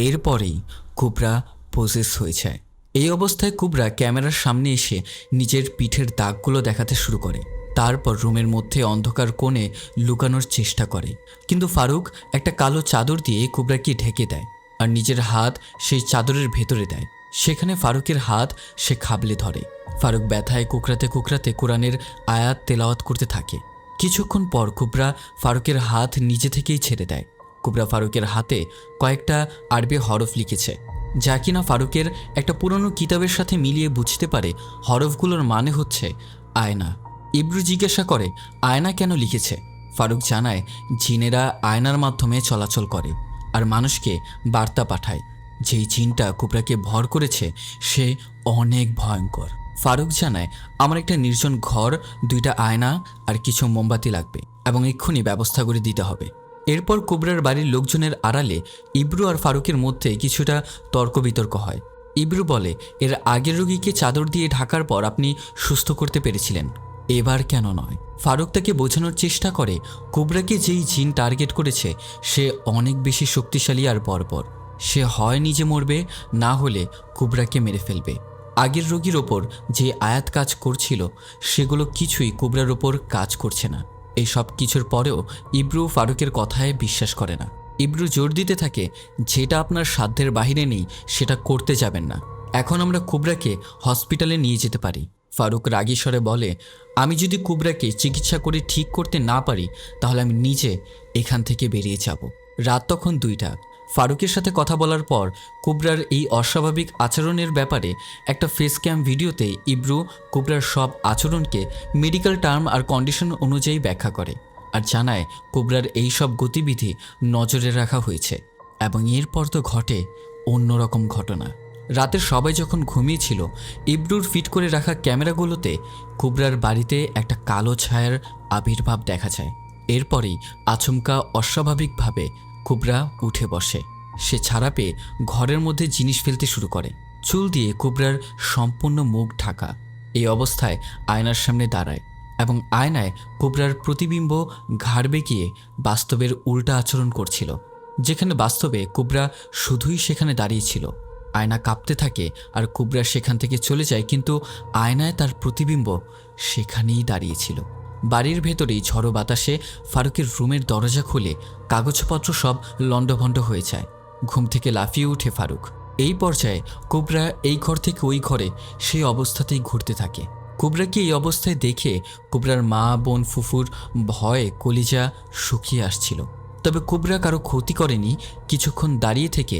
এরপরেই কুবরা পজেস হয়ে যায়। এই অবস্থায় কুবরা ক্যামেরার সামনে এসে নিজের পিঠের দাগগুলো দেখাতে শুরু করে। তারপর রুমের মধ্যে অন্ধকার কোণে লুকানোর চেষ্টা করে, কিন্তু ফারুক একটা কালো চাদর দিয়ে কুবরাকে ঢেকে দেয় আর নিজের হাত সেই চাদরের ভেতরে দেয়। সেখানে ফারুকের হাত সে খাবলে ধরে। ফারুক ব্যথায় কুকরাতে কুকরাতে কোরআনের আয়াত তেলাওয়াত করতে থাকে। কিছুক্ষণ পর কুবরা ফারুকের হাত নিজে থেকেই ছেড়ে দেয়। কুবরা ফারুকের হাতে কয়েকটা আরবি হরফ লিখেছে, যা কিনা ফারুকের একটা পুরনো কিতাবের সাথে মিলিয়ে বুঝতে পারে হরফগুলোর মানে হচ্ছে আয়না। ইব্রু জিজ্ঞাসা করে, আয়না কেন লিখেছে? ফারুক জানায়, জিনেরা আয়নার মাধ্যমে চলাচল করে আর মানুষকে বার্তা পাঠায়। যেই জিনটা কুবরাকে ভর করেছে সে অনেক ভয়ঙ্কর। ফারুক জানায়, আমার একটা নির্জন ঘর, 2টা আয়না আর কিছু মোমবাতি লাগবে, এবং এক্ষুনি ব্যবস্থা করে দিতে হবে। এরপর কুবরার বাড়ির লোকজনের আড়ালে ইব্রু আর ফারুকের মধ্যে কিছুটা তর্ক বিতর্ক হয়। ইব্রু বলে, এর আগের রোগীকে চাদর দিয়ে ঢাকার পর আপনি সুস্থ করতে পেরেছিলেন, এবার কেন নয়? ফারুক তাকে বোঝানোর চেষ্টা করে কুবরাকে যেই জিন টার্গেট করেছে সে অনেক বেশি শক্তিশালী আর বর্বর। সে হয় নিজে মরবে, না হলে কুবরাকে মেরে ফেলবে। আগের রোগীর ওপর যে আয়াত কাজ করছিল সেগুলো কিছুই কুবরার ওপর কাজ করছে না। এই সব কিছুর পরেও ইব্রু ফারুকের কথায় বিশ্বাস করে না। ইব্রু জোর দিতে থাকে, যেটা আপনার সাধ্যের বাহিরে নেই সেটা করতে যাবেন না। এখন আমরা কুবরাকে হসপিটালে নিয়ে যেতে পারি। ফারুক রাগী স্বরে বলে, আমি যদি কুবরাকে চিকিৎসা করে ঠিক করতে না পারি তাহলে আমি নিজে এখান থেকে বেরিয়ে যাব। রাত তখন 2টা। ফারুকের সাথে কথা বলার পর কুবরার এই অস্বাভাবিক আচরণের ব্যাপারে একটা ফেস ক্যাম ভিডিওতে ইব্রু কুবরার সব আচরণকে মেডিকেল টার্ম আর কন্ডিশন অনুযায়ী ব্যাখ্যা করে আর জানায় কুবরার এই সব গতিবিধি নজরে রাখা হয়েছে। এবং এরপর তো ঘটে অন্যরকম ঘটনা। রাতের সবাই যখন ঘুমিয়েছিল, ইব্রুর ফিট করে রাখা ক্যামেরাগুলোতে কুবরার বাড়িতে একটা কালো ছায়ার আবির্ভাব দেখা যায়। এরপরেই আচমকা অস্বাভাবিকভাবে কুবরা উঠে বসে। সে ছাড়া পেয়ে ঘরের মধ্যে জিনিস ফেলতে শুরু করে। চুল দিয়ে কুবরার সম্পূর্ণ মুখ ঢাকা। এই অবস্থায় আয়নার সামনে দাঁড়ায় এবং আয়নায় কোবরার প্রতিবিম্ব ঘাড় বেঁকিয়ে বাস্তবের উল্টা আচরণ করছিল। যেখানে বাস্তবে কোবরা শুধুই সেখানে দাঁড়িয়েছিল। আয়না কাঁপতে থাকে আর কোবরা সেখান থেকে চলে যায়, কিন্তু আয়নায় তার প্রতিবিম্ব সেখানেই দাঁড়িয়েছিল। বাড়ির ভেতরেই ঝড়ো বাতাসে ফারুকের রুমের দরজা খুলে কাগজপত্র সব লণ্ডভণ্ড হয়ে যায়। ঘুম থেকে লাফিয়ে উঠে ফারুক। এই পর্যায়ে কোবরা এই ঘর থেকে ওই ঘরে সেই অবস্থাতেই ঘুরতে থাকে। কোবরাকে এই অবস্থায় দেখে কোবরার মা, বোন, ফুফুর ভয়ে কলিজা শুকিয়ে আসছিল। তবে কোবরা কারো ক্ষতি করেনি, কিছুক্ষণ দাঁড়িয়ে থেকে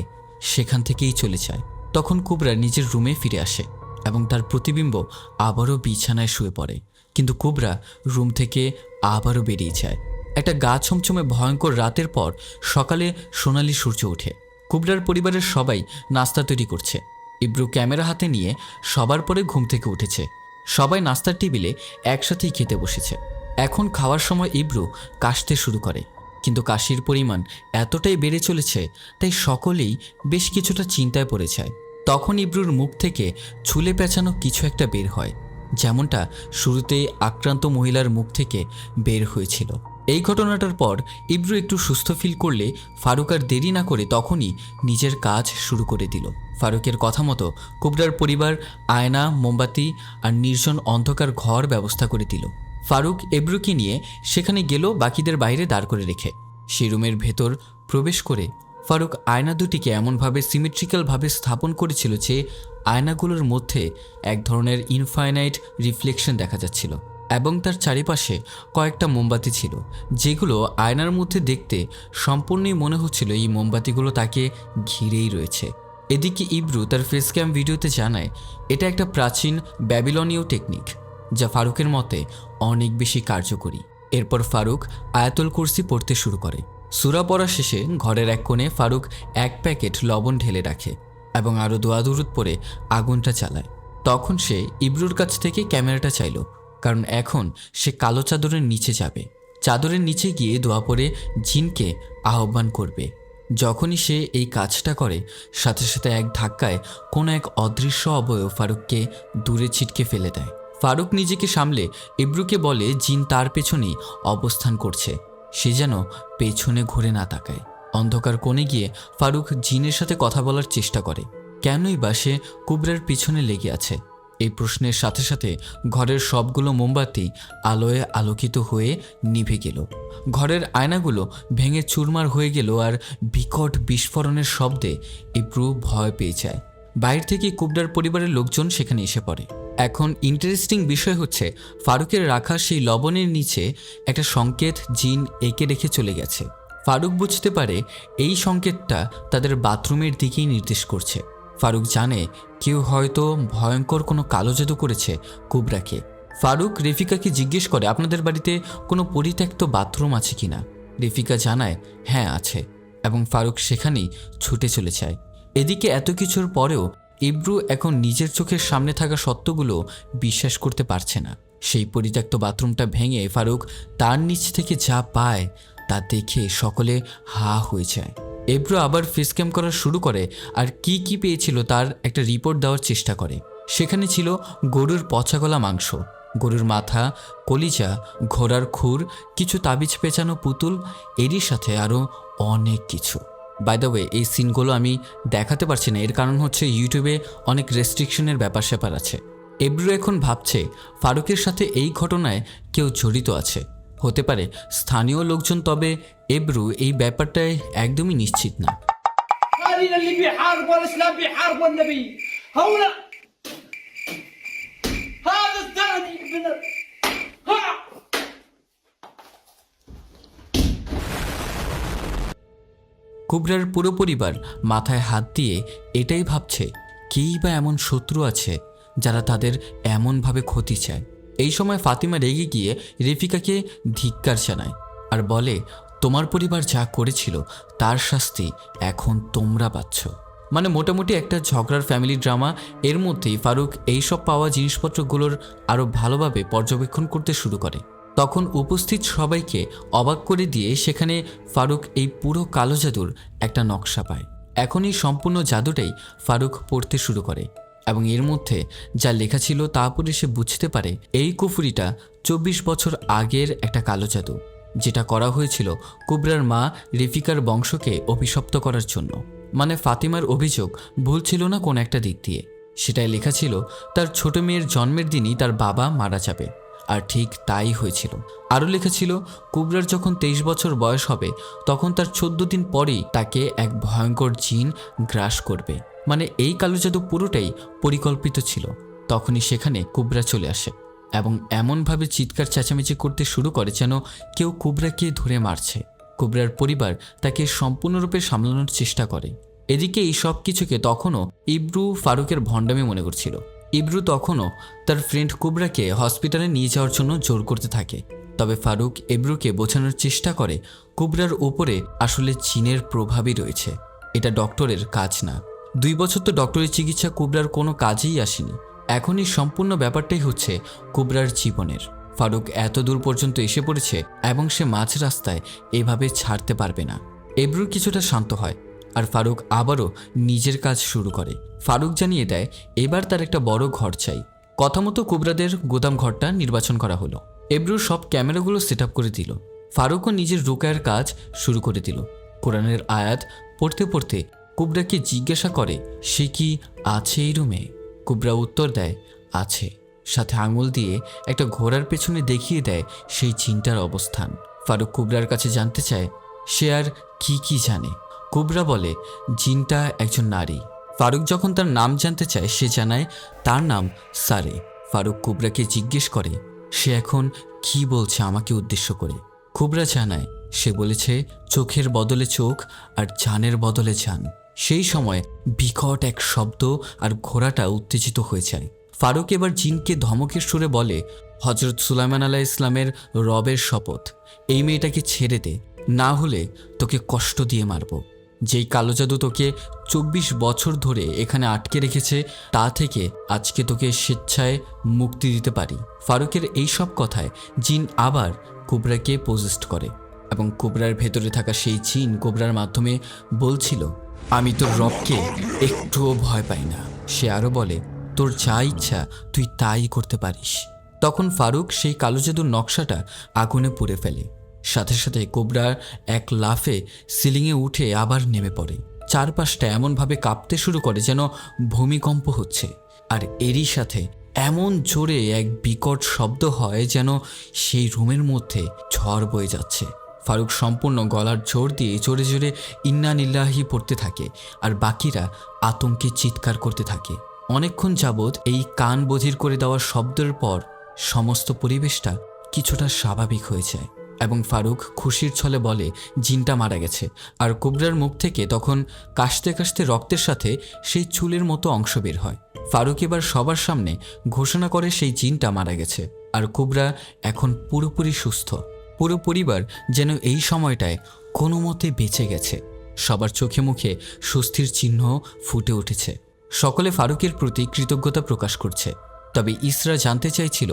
সেখান থেকেই চলে যায়। তখন কোবরা নিজের রুমে ফিরে আসে এবং তার প্রতিবিম্ব আবারও বিছানায় শুয়ে পড়ে, কিন্তু কোবরা রুম থেকে আবারও বেরিয়ে যায়। একটা গা ছমছমে ভয়ঙ্কর রাতের পর সকালে সোনালি সূর্য ওঠে। কোবরার পরিবারের সবাই নাস্তা তৈরি করছে। ইব্রু ক্যামেরা হাতে নিয়ে সবার পরে ঘুম থেকে উঠেছে। সবাই নাস্তার টেবিলে একসাথেই খেতে বসেছে। এখন খাওয়ার সময় ইব্রু কাশতে শুরু করে, কিন্তু কাশির পরিমাণ এতটাই বেড়ে চলেছে তাই সকলেই বেশ কিছুটা চিন্তায় পড়ে যায়। তখন ইব্রুর মুখ থেকে ছুলে পেঁচানো কিছু একটা বের হয়, যেমনটা শুরুতেই আক্রান্ত মহিলার মুখ থেকে বের হয়েছিল। এই ঘটনাটার পর ইব্রু একটু সুস্থ ফিল করলে ফারুক আর দেরি না করে তখনই নিজের কাজ শুরু করে দিল। ফারুকের কথা মতো কোবরার পরিবার আয়না, মোমবাতি আর নির্জন অন্ধকার ঘর ব্যবস্থা করে দিল। ফারুক ইব্রুকে নিয়ে সেখানে গেল বাকিদের বাইরে দাঁড় করে রেখে। সেই রুমের ভেতর প্রবেশ করে ফারুক আয়না দুটিকে এমনভাবে সিমেট্রিক্যালভাবে স্থাপন করেছিল যে আয়নাগুলোর মধ্যে এক ধরনের ইনফাইনাইট রিফ্লেকশন দেখা যাচ্ছিল এবং তার চারিপাশে কয়েকটা মোমবাতি ছিল, যেগুলো আয়নার মধ্যে দেখতে সম্পূর্ণই মনে হচ্ছিল এই মোমবাতিগুলো তাকে ঘিরেই রয়েছে। এদিকে ইব্রু তার ফেস ক্যাম ভিডিওতে জানায় এটা একটা প্রাচীন ব্যাবিলনীয় টেকনিক, যা ফারুকের মতে অনেক বেশি কার্যকরী। এরপর ফারুক আয়াতুল কুরসি পড়তে শুরু করে। সূরা পড়া শেষে ঘরের এক কোণে ফারুক এক প্যাকেট লবণ ঢেলে রাখে এবং আরও দোয়া দুরুদ পরে আগুনটা চালায়। তখন সে ইব্রুর কাছ থেকে ক্যামেরাটা চাইল, কারণ এখন সে কালো চাদরের নিচে যাবে। চাদরের নিচে গিয়ে দোয়া পড়ে জিনকে আহ্বান করবে। যখনই সে এই কাজটা করে, সাথে সাথে এক ধাক্কায় কোনো এক অদৃশ্য অবয়ব ফারুককে দূরে ছিটকে ফেলে দেয়। ফারুক নিজেকে সামলে ইব্রুকে বলে জিন তার পেছনেই অবস্থান করছে, সে যেন পেছনে ঘুরে না তাকায়। অন্ধকার কোণে গিয়ে ফারুক জিনের সাথে কথা বলার চেষ্টা করে। কেনই বা সে কোবরার পিছনে লেগে আছে? এই প্রশ্নের সাথে সাথে ঘরের সবগুলো মোমবাতি আলোয় আলোকিত হয়ে নিভে গেল। ঘরের আয়নাগুলো ভেঙে চুরমার হয়ে গেল আর বিকট বিস্ফোরণের শব্দে ইব্রু ভয় পেয়ে যায়। বাইরে থেকে কোবরার পরিবারের লোকজন সেখানে এসে পড়ে। এখন ইন্টারেস্টিং বিষয় হচ্ছে ফারুকের রাখা সেই লবণের নিচে একটা সংকেত জিন এঁকে রেখে চলে গেছে। ফারুক বুঝতে পারে এই সংকেতটা তাদের বাথরুমের দিকেই নির্দেশ করছে। ফারুক জানে কেউ হয়তো ভয়ঙ্কর কোনো কালো জাদু করেছে কোবরাকে। ফারুক রেফিকাকে জিজ্ঞেস করে আপনাদের বাড়িতে কোনো পরিত্যক্ত বাথরুম আছে কিনা। রেফিকা জানায় হ্যাঁ আছে, এবং ফারুক সেখানেই ছুটে চলে যায়। এদিকে এত কিছুর পরেও ইব্রু এখন নিজের চোখের সামনে থাকা সত্যগুলো বিশ্বাস করতে পারছে না। সেই পরিত্যক্ত বাথরুমটা ভেঙে ফারুক তার নিচ থেকে যা পায় তা দেখে সকলে হা হয়ে যায়। ইব্রু আবার ফেস ক্যাম করা শুরু করে আর কি কি পেয়েছিল তার একটা রিপোর্ট দেওয়ার চেষ্টা করে। সেখানে ছিল গরুর পচাগলা মাংস, গরুর মাথা, কলিজা, ঘোড়ার খুর, কিছু তাবিজ পেঁচানো পুতুল, এরই সাথে আরও অনেক কিছু। বাই দ্য ওয়ে, এই সিনগুলো আমি দেখাতে পারছি না, এর কারণ হচ্ছে ইউটিউবে অনেক রেস্ট্রিকশনের ব্যাপার স্যাপার আছে। ইব্রু এখন ভাবছে ফারুকের সাথে এই ঘটনায় কেউ জড়িত আছে, হতে পারে স্থানীয় লোকজন, তবে ইব্রু এই ব্যাপারটায় একদমই নিশ্চিত না। কোবরার পুরো পরিবার মাথায় হাত দিয়ে এটাই ভাবছে কেই বা এমন শত্রু আছে যারা তাদের এমনভাবে ক্ষতি চায়। এই সময় ফাতিমা রেগে গিয়ে রেফিকাকে ধিক্কার জানায় আর বলে তোমার পরিবার যা করেছিল তার শাস্তি এখন তোমরা পাচ্ছ। মানে মোটামুটি একটা ঝগড়ার ফ্যামিলি ড্রামা। এর মধ্যেই ফারুক এইসব পাওয়া জিনিসপত্রগুলোর আরও ভালোভাবে পর্যবেক্ষণ করতে শুরু করে। তখন উপস্থিত সবাইকে অবাক করে দিয়ে সেখানে ফারুক এই পুরো কালো জাদুর একটা নকশা পায়। এখন এই সম্পূর্ণ জাদুটাই ফারুক পড়তে শুরু করে এবং এর মধ্যে যা লেখা ছিল তা পড়ে সে বুঝতে পারে এই কুফুরিটা 24 বছর আগের একটা কালো জাদু, যেটা করা হয়েছিল কুবরার মা রেফিকার বংশকে অভিশপ্ত করার জন্য। মানে ফাতিমার অভিযোগ ভুল ছিল না কোন একটা দিক দিয়ে। সেটাই লেখা ছিল তার ছোট মেয়ের জন্মের দিনই তার বাবা মারা যাবে, আর ঠিক তাই হয়েছিল। আরও লেখা ছিল কুবরার যখন 23 বছর বয়স হবে তখন তার 14 দিন পরেই তাকে এক ভয়ঙ্কর জিন গ্রাস করবে। মানে এই কালো জাদু পুরোটাই পরিকল্পিত ছিল। তখনই সেখানে কুবরা চলে আসে এবং এমনভাবে চিৎকার চেঁচামেচি করতে শুরু করে যেন কেউ কুবরাকে ধরে মারছে। কুবরার পরিবার তাকে সম্পূর্ণরূপে সামলানোর চেষ্টা করে। এদিকে এই সব কিছুকে তখনও ইব্রু ফারুকের ভণ্ডামি মনে করছিল। ইব্রু তখনও তার ফ্রেন্ড কুবরাকে হসপিটালে নিয়ে যাওয়ার জন্য জোর করতে থাকে। তবে ফারুক ইব্রুকে বোঝানোর চেষ্টা করে কুবরার উপরে আসলে জিনের প্রভাবই রয়েছে, এটা ডক্টরের কাজ না। 2 বছর তো ডক্টরের চিকিৎসা কুবরার কোনো কাজেই আসেনি। এখন এই সম্পূর্ণ ব্যাপারটাই হচ্ছে কুবরার জীবনের। ফারুক এত দূর পর্যন্ত এসে পড়েছে এবং সে মাঝ রাস্তায় এভাবে ছাড়তে পারবে না। ইব্রু কিছুটা শান্ত হয় আর ফারুক আবারও নিজের কাজ শুরু করে। ফারুক জানিয়ে দেয় এবার তার একটা বড় ঘর চাই। কথা মতো কুবরাদের গোদাম ঘরটা নির্বাচন করা হলো। ইব্রু সব ক্যামেরাগুলো সেট আপ করে দিল। ফারুকও নিজের রুকায়ের কাজ শুরু করে দিল। কোরআনের আয়াত পড়তে পড়তে কুবরাকে জিজ্ঞাসা করে সে কি আছে এই রুমে। কুবরা উত্তর দেয় আছে, সাথে আঙুল দিয়ে একটা ঘোড়ার পেছনে দেখিয়ে দেয় সেই জিনটার অবস্থান। ফারুক কুবরার কাছে জানতে চায় সে আর কি জানে। কুবরা বলে জিনটা একজন নারী। ফারুক যখন তার নাম জানতে চায় সে জানায় তার নাম সারে। ফারুক কুবরাকে জিজ্ঞেস করে সে এখন কি বলছে আমাকে উদ্দেশ্য করে। কুবরা জানায় সে বলেছে চোখের বদলে চোখ আর জানের বদলে জান। সেই সময় বিকট এক শব্দ আর ঘোড়াটা উত্তেজিত হয়ে যায়। ফারুক এবার জিনকে ধমকের সুরে বলে হজরত সুলাইমান আলাইহিস ইসলামের রবের শপথ, এই মেয়েটাকে ছেড়ে দে, না হলে তোকে কষ্ট দিয়ে মারব। যেই কালো জাদু তোকে 24 বছর ধরে এখানে আটকে রেখেছে তা থেকে আজকে তোকে স্বেচ্ছায় মুক্তি দিতে পারি। ফারুকের এই সব কথায় জিন আবার কুবরাকে পজেস্ট করে এবং কুবরার ভেতরে থাকা সেই জিন কুবরার মাধ্যমে বলছিল আমি তোর রবকে একটুও ভয় পাই না। সে আরও বলে তোর যা ইচ্ছা তুই তাই করতে পারিস। তখন ফারুক সেই কালো জাদুর নকশাটা আগুনে পুড়ে ফেলে। সাথে সাথে কুবরার এক লাফে সিলিংয়ে উঠে আবার নেমে পড়ে। চারপাশটা এমনভাবে কাঁপতে শুরু করে যেন ভূমিকম্প হচ্ছে, আর এরই সাথে এমন জোরে এক বিকট শব্দ হয় যেন সেই রুমের মধ্যে ঝড় বয়ে যাচ্ছে। ফারুক সম্পূর্ণ গলার জোর দিয়ে জোরে জোরে ইন্না লিল্লাহি পড়তে থাকে আর বাকিরা আতঙ্কে চিৎকার করতে থাকে। অনেকক্ষণ যাবৎ এই কান বধির করে দেওয়া শব্দের পর সমস্ত পরিবেশটা কিছুটা স্বাভাবিক হয়ে যায় এবং ফারুক খুশির ছলে বলে জিনটা মারা গেছে। আর কুবরার মুখ থেকে তখন কাশতে কাশতে রক্তের সাথে সেই চুলের মতো অংশ বের হয়। ফারুক এবার সবার সামনে ঘোষণা করে সেই জিনটা মারা গেছে আর কুবরা এখন পুরোপুরি সুস্থ। পুরো পরিবার যেন এই সময়টায় কোনো মতে বেঁচে গেছে। সবার চোখে মুখে স্বস্তির চিহ্ন ফুটে উঠেছে। সকলে ফারুকের প্রতি কৃতজ্ঞতা প্রকাশ করছে। তবে ইসরা জানতে চাইছিল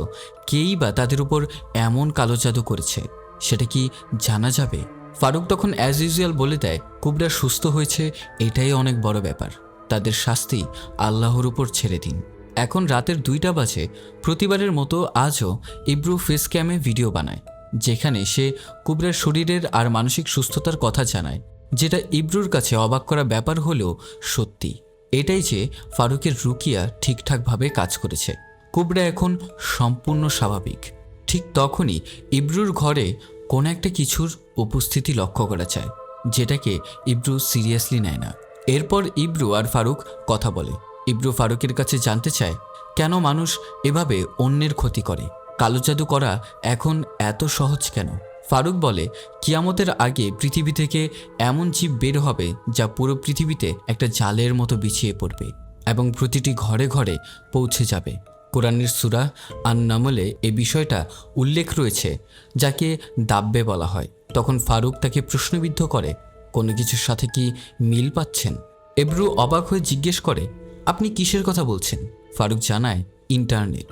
কেই বা তাদের উপর এমন কালো জাদু করেছে, সেটা কি জানা যাবে? ফারুক তখন অ্যাজ ইউজুয়াল বলে দেয় কুবরা সুস্থ হয়েছে, এটাই অনেক বড় ব্যাপার, তাদের শাস্তি আল্লাহর উপর ছেড়ে দিন। এখন রাতের 2টা বাজে। প্রতিবারের মতো আজও ইব্রু ফেস ক্যামে ভিডিও বানায়, যেখানে সে কুবরার শরীরের আর মানসিক সুস্থতার কথা জানায়, যেটা ইব্রুর কাছে অবাক করা ব্যাপার হলেও সত্যি। এটাই যে ফারুকের রুকিয়া ঠিকঠাকভাবে কাজ করেছে, কুবরা এখন সম্পূর্ণ স্বাভাবিক। ঠিক তখনই ইব্রুর ঘরে কোন একটা কিছুর উপস্থিতি লক্ষ্য করা যায়, যেটাকে ইব্রু সিরিয়াসলি নেয় না। এরপর ইব্রু আর ফারুক কথা বলে। ইব্রু ফারুকের কাছে জানতে চায় কেন মানুষ এভাবে অন্যের ক্ষতি করে, কালো জাদু করা এখন এত সহজ কেন? ফারুক বলে কিয়ামতের আগে পৃথিবী থেকে এমন জীব বের হবে যা পুরো পৃথিবীতে একটা জালের মতো বিছিয়ে পড়বে এবং প্রতিটি ঘরে ঘরে পৌঁছে যাবে। কোরআনের সূরা আন-নামলে এই বিষয়টা উল্লেখ রয়েছে, যাকে দাব্বে বলা হয়। তখন ফারুক তাকে প্রশ্নবিদ্ধ করে কোনো কিছুর সাথে কি মিল পাচ্ছেন? ইব্রু অবাক হয়ে জিজ্ঞেস করে আপনি কিসের কথা বলছেন? ফারুক জানায় ইন্টারনেট।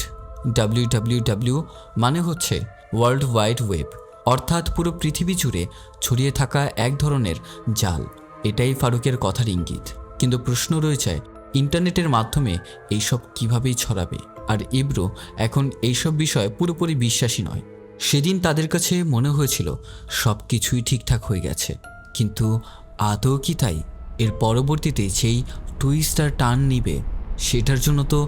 WWW মানে হচ্ছে ওয়ার্ল্ড ওয়াইড ওয়েব, অর্থাৎ পুরো পৃথিবী জুড়ে ছড়িয়ে থাকা এক ধরনের জাল। এটাই ফারুকের কথার ইঙ্গিত। কিন্তু প্রশ্ন রয়ে যায় ইন্টারনেটের মাধ্যমে এইসব কিভাবেই ছড়াবে। আর ইব্রু এখন এইসব বিষয়ে পুরোপুরি বিশ্বাসী নয়। সেদিন তাদের কাছে মনে হয়েছিল সব কিছুই ঠিকঠাক হয়ে গেছে, কিন্তু আদৌ কি তাই? এর পরবর্তীতে যেই টুইস্ট আর টার্ন নিবে সেটার জন্য তো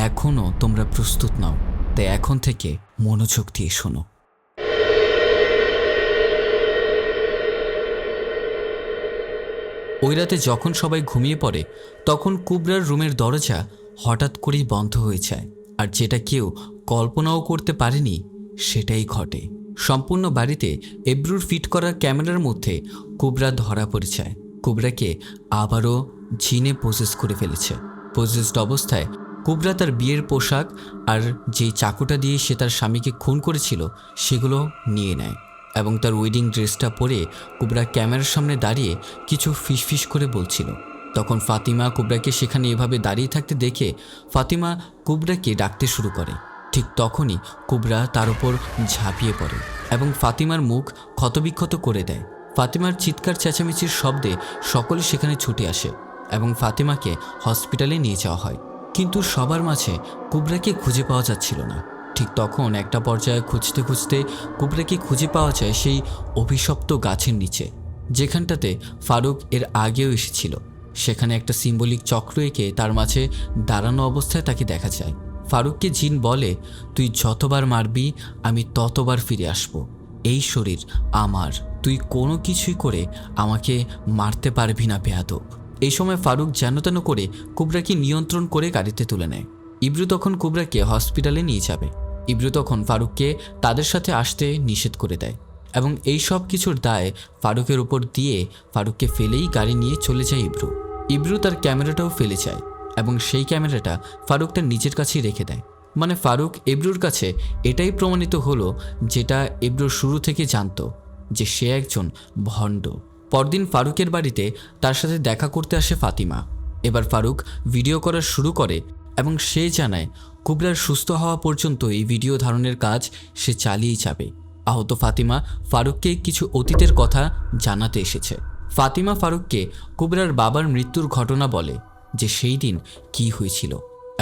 এখনও তোমরা প্রস্তুত নাও। তাই এখন থেকে মনোযোগ দিয়ে শোনো। ওই রাতে যখন সবাই ঘুমিয়ে পড়ে তখন কুবরার রুমের দরজা হঠাৎ করেই বন্ধ হয়ে যায়। আর যেটা কেউ কল্পনাও করতে পারেনি সেটাই ঘটে। সম্পূর্ণ বাড়িতে ইব্রুর ফিট করা ক্যামেরার মধ্যে কুবরা ধরা পড়ে যায়। কুবরাকে আবারও জিনে পজেস করে ফেলেছে। পজেসড অবস্থায় কুবরা তার বিয়ের পোশাক আর যেই চাকুটা দিয়ে সে তার স্বামীকে খুন করেছিল সেগুলো নিয়ে নেয় এবং তার ওয়েডিং ড্রেসটা পরে কুবরা ক্যামেরার সামনে দাঁড়িয়ে কিছু ফিসফিস করে বলছিল। তখন ফাতিমা কুবরাকে সেখানে এভাবে দাঁড়িয়ে থাকতে দেখে ফাতিমা কুবরাকে ডাকতে শুরু করে। ঠিক তখনই কুবরা তার উপর ঝাঁপিয়ে পড়ে এবং ফাতিমার মুখ ক্ষতবিক্ষত করে দেয়। ফাতিমার চিৎকার চেঁচামেচির শব্দে সকলে সেখানে ছুটে আসে এবং ফাতিমাকে হসপিটালে নিয়ে যাওয়া হয়। কিন্তু সবার মাঝে কুবরাকে খুঁজে পাওয়া যাচ্ছিল না। ঠিক তখন একটা পর্যায়ে খুঁজতে খুঁজতে কুবরাকে খুঁজে পাওয়া যায় সেই অভিশপ্ত গাছের নিচে, যেখানটাতে ফারুক এর আগেও এসেছিল। সেখানে একটা সিম্বলিক চক্র এঁকে তার মাঝে দাঁড়ানো অবস্থায় তাকে দেখা যায়। ফারুককে জিন বলে, তুই যতবার মারবি আমি ততবার ফিরে আসব। এই শরীর আমার, তুই কোনো কিছুই করে আমাকে মারতে পারবি না বেয়াদব। এই সময় ফারুক যেন তেন করে কুবরাকে নিয়ন্ত্রণ করে গাড়িতে তুলে নেয়। ইব্রু তখন কুবরাকে হসপিটালে নিয়ে যাবে। ইব্রু তখন ফারুককে তাদের সাথে আসতে নিষেধ করে দেয় এবং এই সব কিছুর দায় ফারুকের উপর দিয়ে ফারুককে ফেলেই গাড়ি নিয়ে চলে যায় ইব্রু। ইব্রু তার ক্যামেরাটাও ফেলে যায় এবং সেই ক্যামেরাটা ফারুক তার নিজের কাছেই রেখে দেয়। মানে ফারুক ইব্রুর কাছে এটাই প্রমাণিত হলো যেটা ইব্রু শুরু থেকে জানতো, যে সে একজন ভণ্ড। পরদিন ফারুকের বাড়িতে তার সাথে দেখা করতে আসে ফাতিমা। এবার ফারুক ভিডিও করা শুরু করে এবং সে জানায় কুবরার সুস্থ হওয়া পর্যন্ত এই ভিডিও ধারণের কাজ সে চালিয়েই যাবে। আহত ফাতিমা ফারুককে কিছু অতীতের কথা জানাতে এসেছে। ফাতিমা ফারুককে কুবরার বাবার মৃত্যুর ঘটনা বলে, যে সেই দিন কি হয়েছিল,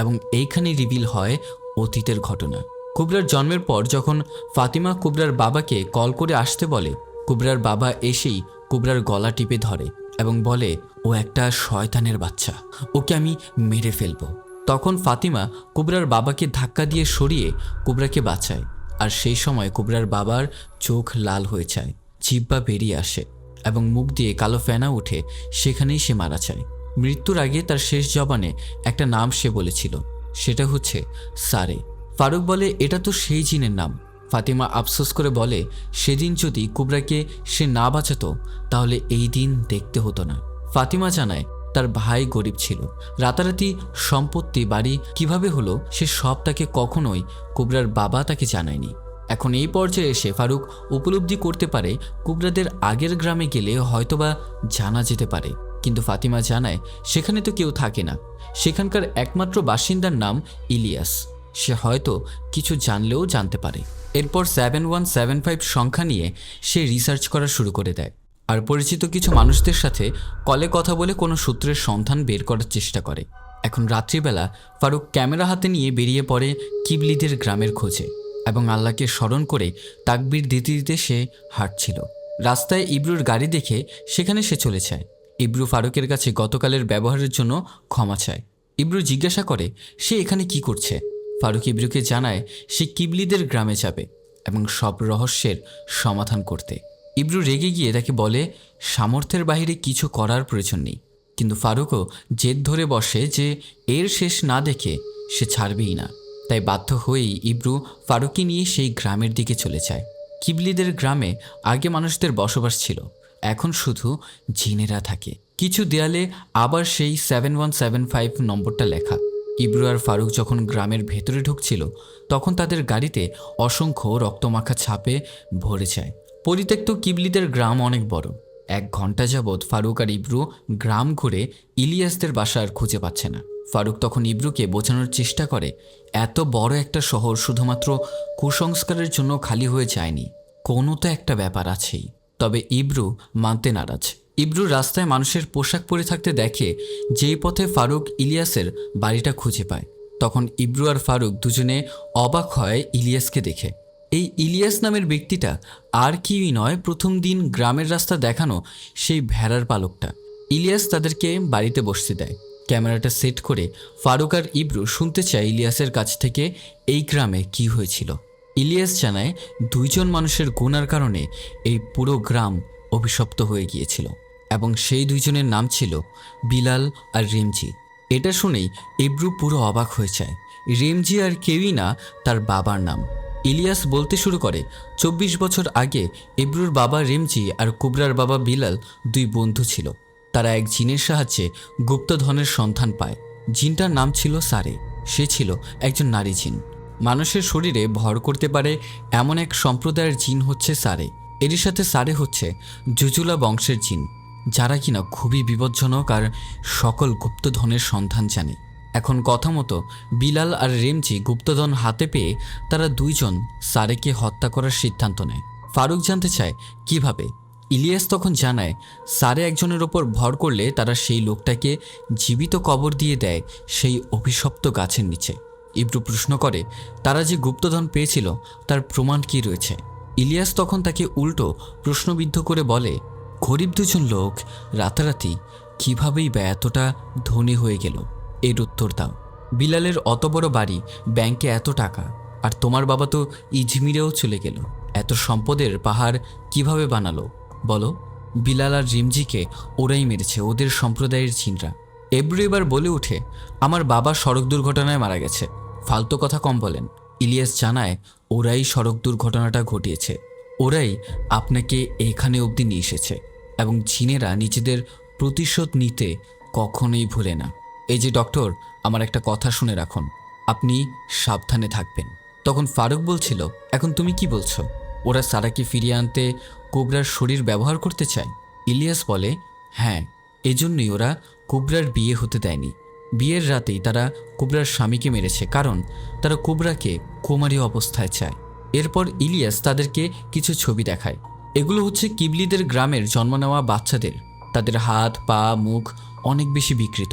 এবং এইখানে রিভিল হয় অতীতের ঘটনা। কুবরার জন্মের পর যখন ফাতিমা কুবরার বাবাকে কল করে আসতে বলে, কুবরার বাবা এসেই কুবরার গলা টিপে ধরে এবং বলে, ও একটা শয়তানের বাচ্চা, ওকে আমি মেরে ফেলবো। তখন ফাতিমা কুবরার বাবাকে ধাক্কা দিয়ে সরিয়ে কুবরাকে বাঁচায়। আর সেই সময় কুবরার বাবার চোখ লাল হয়ে যায়, জিহ্বা বেরিয়ে আসে এবং মুখ দিয়ে কালো ফেনা উঠে, সেখানেই সে মারা যায়। মৃত্যুর আগে তার শেষ জবানে একটা নাম সে বলেছিল, সেটা হচ্ছে সারে। ফারুক বলে, এটা তো সেই জিনের নাম। ফাতিমা আফসোস করে বলে, সেদিন যদি কুবরাকে সে না বাঁচাতো তাহলে এই দিন দেখতে হতো না। ফাতিমা জানায় তার ভাই গরিব ছিল, রাতারাতি সম্পত্তি বাড়ি কিভাবে হলো সে সব তাকে কখনোই কুবরার বাবা তাকে জানায়নি। এখন এই পর্যায়ে এসে ফারুক উপলব্ধি করতে পারে কুবরাদের আগের গ্রামে গেলে হয়তোবা জানা যেতে পারে, কিন্তু ফাতিমা জানায় সেখানে তো কেউ থাকে না, সেখানকার একমাত্র বাসিন্দার নাম ইলিয়াস, সে হয়তো কিছু জানলেও জানতে পারে। এরপর 7175 সংখ্যা নিয়ে সে রিসার্চ করা শুরু করে দেয় আর পরিচিত কিছু মানুষদের সাথে কলে কথা বলে কোনো সূত্রের সন্ধান বের করার চেষ্টা করে। এখন রাত্রিবেলা ফারুক ক্যামেরা হাতে নিয়ে বেরিয়ে পড়ে কিবলিদের গ্রামের খোঁজে এবং আল্লাহকে স্মরণ করে তাকবীর দিতে দিতে সে হাঁটছিল। রাস্তায় ইব্রুর গাড়ি দেখে সেখানে সে চলে যায়। ইব্রু ফারুকের কাছে গতকালের ব্যবহারের জন্য ক্ষমা চায়। ইব্রু জিজ্ঞাসা করে সে এখানে কি করছে। ফারুক ইব্রুকে জানায় সে কিবলিদের গ্রামে যাবে এবং সব রহস্যের সমাধান করতে। ইব্রু রেগে গিয়ে তাকে বলে সামর্থ্যের বাইরে কিছু করার প্রয়োজন নেই, কিন্তু ফারুকও জেদ ধরে বসে যে এর শেষ না দেখে সে ছাড়বেই না। তাই বাধ্য হয়েই ইব্রু ফারুককে নিয়ে সেই গ্রামের দিকে চলে যায়। কিবলিদের গ্রামে আগে মানুষদের বসবাস ছিল, এখন শুধু জিনেরা থাকে। কিছু দেয়ালে আবার সেই 7175 নম্বরটা লেখা। ইব্রু আর ফারুক যখন গ্রামের ভেতরে ঢুকছিল তখন তাদের গাড়িতে অসংখ্য রক্তমাখা ছাপে ভরে যায়। পরিত্যক্ত কিবলিদের গ্রাম অনেক বড়। 1 ঘন্টা যাবৎ ফারুক আর ইব্রু গ্রাম ঘুরে ইলিয়াসদের বাসা আর খুঁজে পাচ্ছে না। ফারুক তখন ইব্রুকে বোঝানোর চেষ্টা করে এত বড় একটা শহর শুধুমাত্র কুসংস্কারের জন্য খালি হয়ে যায়নি, কোনো তো একটা ব্যাপার আছেই। তবে ইব্রু মানতে নারাজ। ইব্রু রাস্তায় মানুষের পোশাক পরে থাকতে দেখে, যেই পথে ফারুক ইলিয়াসের বাড়িটা খুঁজে পায়। তখন ইব্রু আর ফারুক দুজনে অবাক হয় ইলিয়াসকে দেখে। এই ইলিয়াস নামের ব্যক্তিটা আর কেউই নয়, প্রথম দিন গ্রামের রাস্তা দেখানো সেই ভেড়ার পালকটা। ইলিয়াস তাদেরকে বাড়িতে বসতে দেয়। ক্যামেরাটা সেট করে ফারুক আর ইব্রু শুনতে চায় ইলিয়াসের কাছ থেকে এই গ্রামে কি হয়েছিল। ইলিয়াস জানায়, দুইজন মানুষের গুনার কারণে এই পুরো গ্রাম অভিশপ্ত হয়ে গিয়েছিল, এবং সেই দুইজনের নাম ছিল বিলাল আর রেমজি। এটা শুনেই ইব্রু পুরো অবাক হয়ে যায়। রেমজি আর কেউই না, তার বাবার নাম। ইলিয়াস বলতে শুরু করে, 24 বছর আগে ইব্রুর বাবা রেমজি আর কুবরার বাবা বিলাল দুই বন্ধু ছিল। তারা এক জিনের সাহায্যে গুপ্তধনের সন্ধান পায়। জিনটার নাম ছিল সারে। সে ছিল একজন নারী জিন। মানুষের শরীরে ভর করতে পারে এমন এক সম্প্রদায়ের জিন হচ্ছে সারে। এরই সাথে সারে হচ্ছে জুজুলা বংশের জিন, যারা কিনা খুবই বিপজ্জনক আর সকল গুপ্তধনের সন্ধান জানে। এখন কথা মতো বিলাল আর রেমজি গুপ্তধন হাতে পেয়ে তারা দুইজন সারেকে হত্যা করার সিদ্ধান্ত নেয়। ফারুক জানতে চায় কিভাবে। ইলিয়াস তখন জানায়, সারে একজনের ওপর ভর করলে তারা সেই লোকটাকে জীবিত কবর দিয়ে দেয় সেই অভিশপ্ত গাছের নিচে। ইব্রু প্রশ্ন করে, তারা যে গুপ্তধন পেয়েছিল তার প্রমাণ কি রয়েছে? ইলিয়াস তখন তাকে উল্টো প্রশ্নবিদ্ধ করে বলে, গরিব দুজন লোক রাতারাতি কীভাবেই বা এতটা ধনী হয়ে গেল, এর উত্তর দাও। বিলালের অত বড় বাড়ি, ব্যাংকে এত টাকা, আর তোমার বাবা তো ইজমিরেও চলে গেল। এত সম্পদের পাহাড় কিভাবে বানালো বলো? বিলাল আর রিমজিকে ওরাই মেরেছে, ওদের সম্প্রদায়ের জিনরা। এব্রু এবার বলে ওঠে, আমার বাবা সড়ক দুর্ঘটনায় মারা গেছে, ফালতু কথা কম বলেন। ইলিয়াস জানায়, ওরাই সড়ক দুর্ঘটনাটা ঘটিয়েছে, ওরাই আপনাকে এখানে অবধি নিয়ে এসেছে, এবং জিনেরা নিজেদের প্রতিশোধ নিতে কখনোই ভুলে না। এই যে ডক্টর, আমার একটা কথা শুনে রাখুন, আপনি সাবধানে থাকবেন। তখন ফারুক বলছিল, এখন তুমি কি বলছো? ওরা সারাকে ফিরিয়ে আনতে কোবরার শরীর ব্যবহার করতে চায়? ইলিয়াস বলে, হ্যাঁ, এজন্যই ওরা কোবরার বিয়ে হতে দেয়নি। বিয়ের রাতেই তারা কোবরার স্বামীকে মেরেছে, কারণ তারা কোবরাকে কুমারী অবস্থায় চায়। এরপর ইলিয়াস তাদেরকে কিছু ছবি দেখায়। এগুলো হচ্ছে কিবলিদের গ্রামের জন্ম নেওয়া বাচ্চাদের। তাদের হাত, পা, মুখ অনেক বেশি বিকৃত।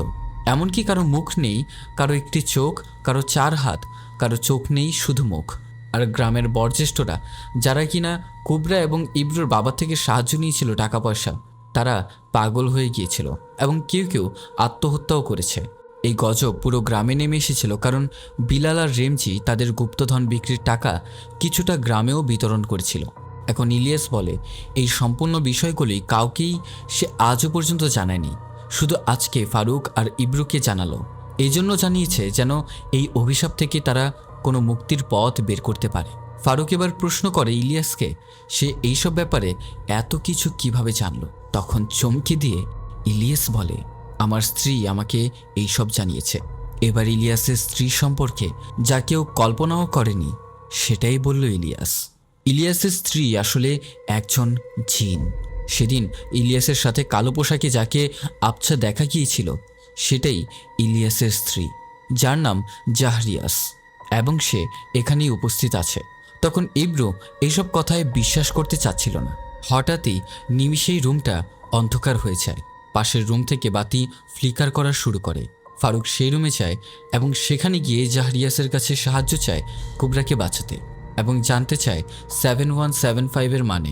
এমনকি কারো মুখ নেই, কারো একটি চোখ, কারো 4 হাত, কারো চোখ নেই, শুধু মুখ। আর গ্রামের বয়োজ্যেষ্ঠরা, যারা কিনা কুবরা এবং ইব্রুর বাবা থেকে সাহায্য নিয়েছিল টাকা পয়সা, তারা পাগল হয়ে গিয়েছিল এবং কেউ কেউ আত্মহত্যাও করেছে। এই গজব পুরো গ্রামে নেমে এসেছিল, কারণ বিলাল আর রেমজি তাদের গুপ্তধন বিক্রির টাকা কিছুটা গ্রামেও বিতরণ করেছিল। এখন ইলিয়াস বলে, এই সম্পূর্ণ বিষয়গুলি কাউকেই সে আজও পর্যন্ত জানায়নি, শুধু আজকে ফারুক আর ইব্রুকে জানালো। এই জন্য জানিয়েছে যেন এই অভিশাপ থেকে তারা কোনো মুক্তির পথ বের করতে পারে। ফারুক এবার প্রশ্ন করে ইলিয়াসকে, সে এইসব ব্যাপারে এত কিছু কিভাবে জানলো? তখন চমকে দিয়ে ইলিয়াস বলে, আমার স্ত্রী আমাকে এইসব জানিয়েছে। এবার ইলিয়াসের স্ত্রী সম্পর্কে যা কেউ কল্পনাও করেনি সেটাই বলল ইলিয়াস। ইলিয়াসের স্ত্রী আসলে একজন জিন। সেদিন ইলিয়াসের সাথে কালো পোশাকে যাকে আবছা দেখা গিয়েছিল সেটাই ইলিয়াসের স্ত্রী, যার নাম জাহরিয়াস, এবং সে এখানেই উপস্থিত আছে। তখন ইব্রু এইসব কথায় বিশ্বাস করতে চাচ্ছিল না। হঠাৎই নিমিষেই রুমটা অন্ধকার হয়ে যায়। পাশের রুম থেকে বাতি ফ্লিকার করা শুরু করে। ফারুক সেই রুমে যায় এবং সেখানে গিয়ে জাহরিয়াসের কাছে সাহায্য চায় কুবরাকে বাঁচাতে, এবং জানতে চায় 7175-এর মানে।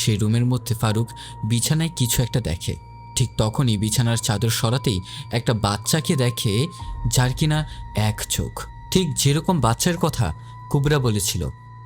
সেই রুমের মধ্যে ফারুক বিছানায় কিছু একটা দেখে। ঠিক তখনই বিছানার চাদর সরাতেই একটা বাচ্চাকে দেখে, যার কিনা এক চোখ, ঠিক যেরকম বাচ্চার কথা কুবরা বলেছিল।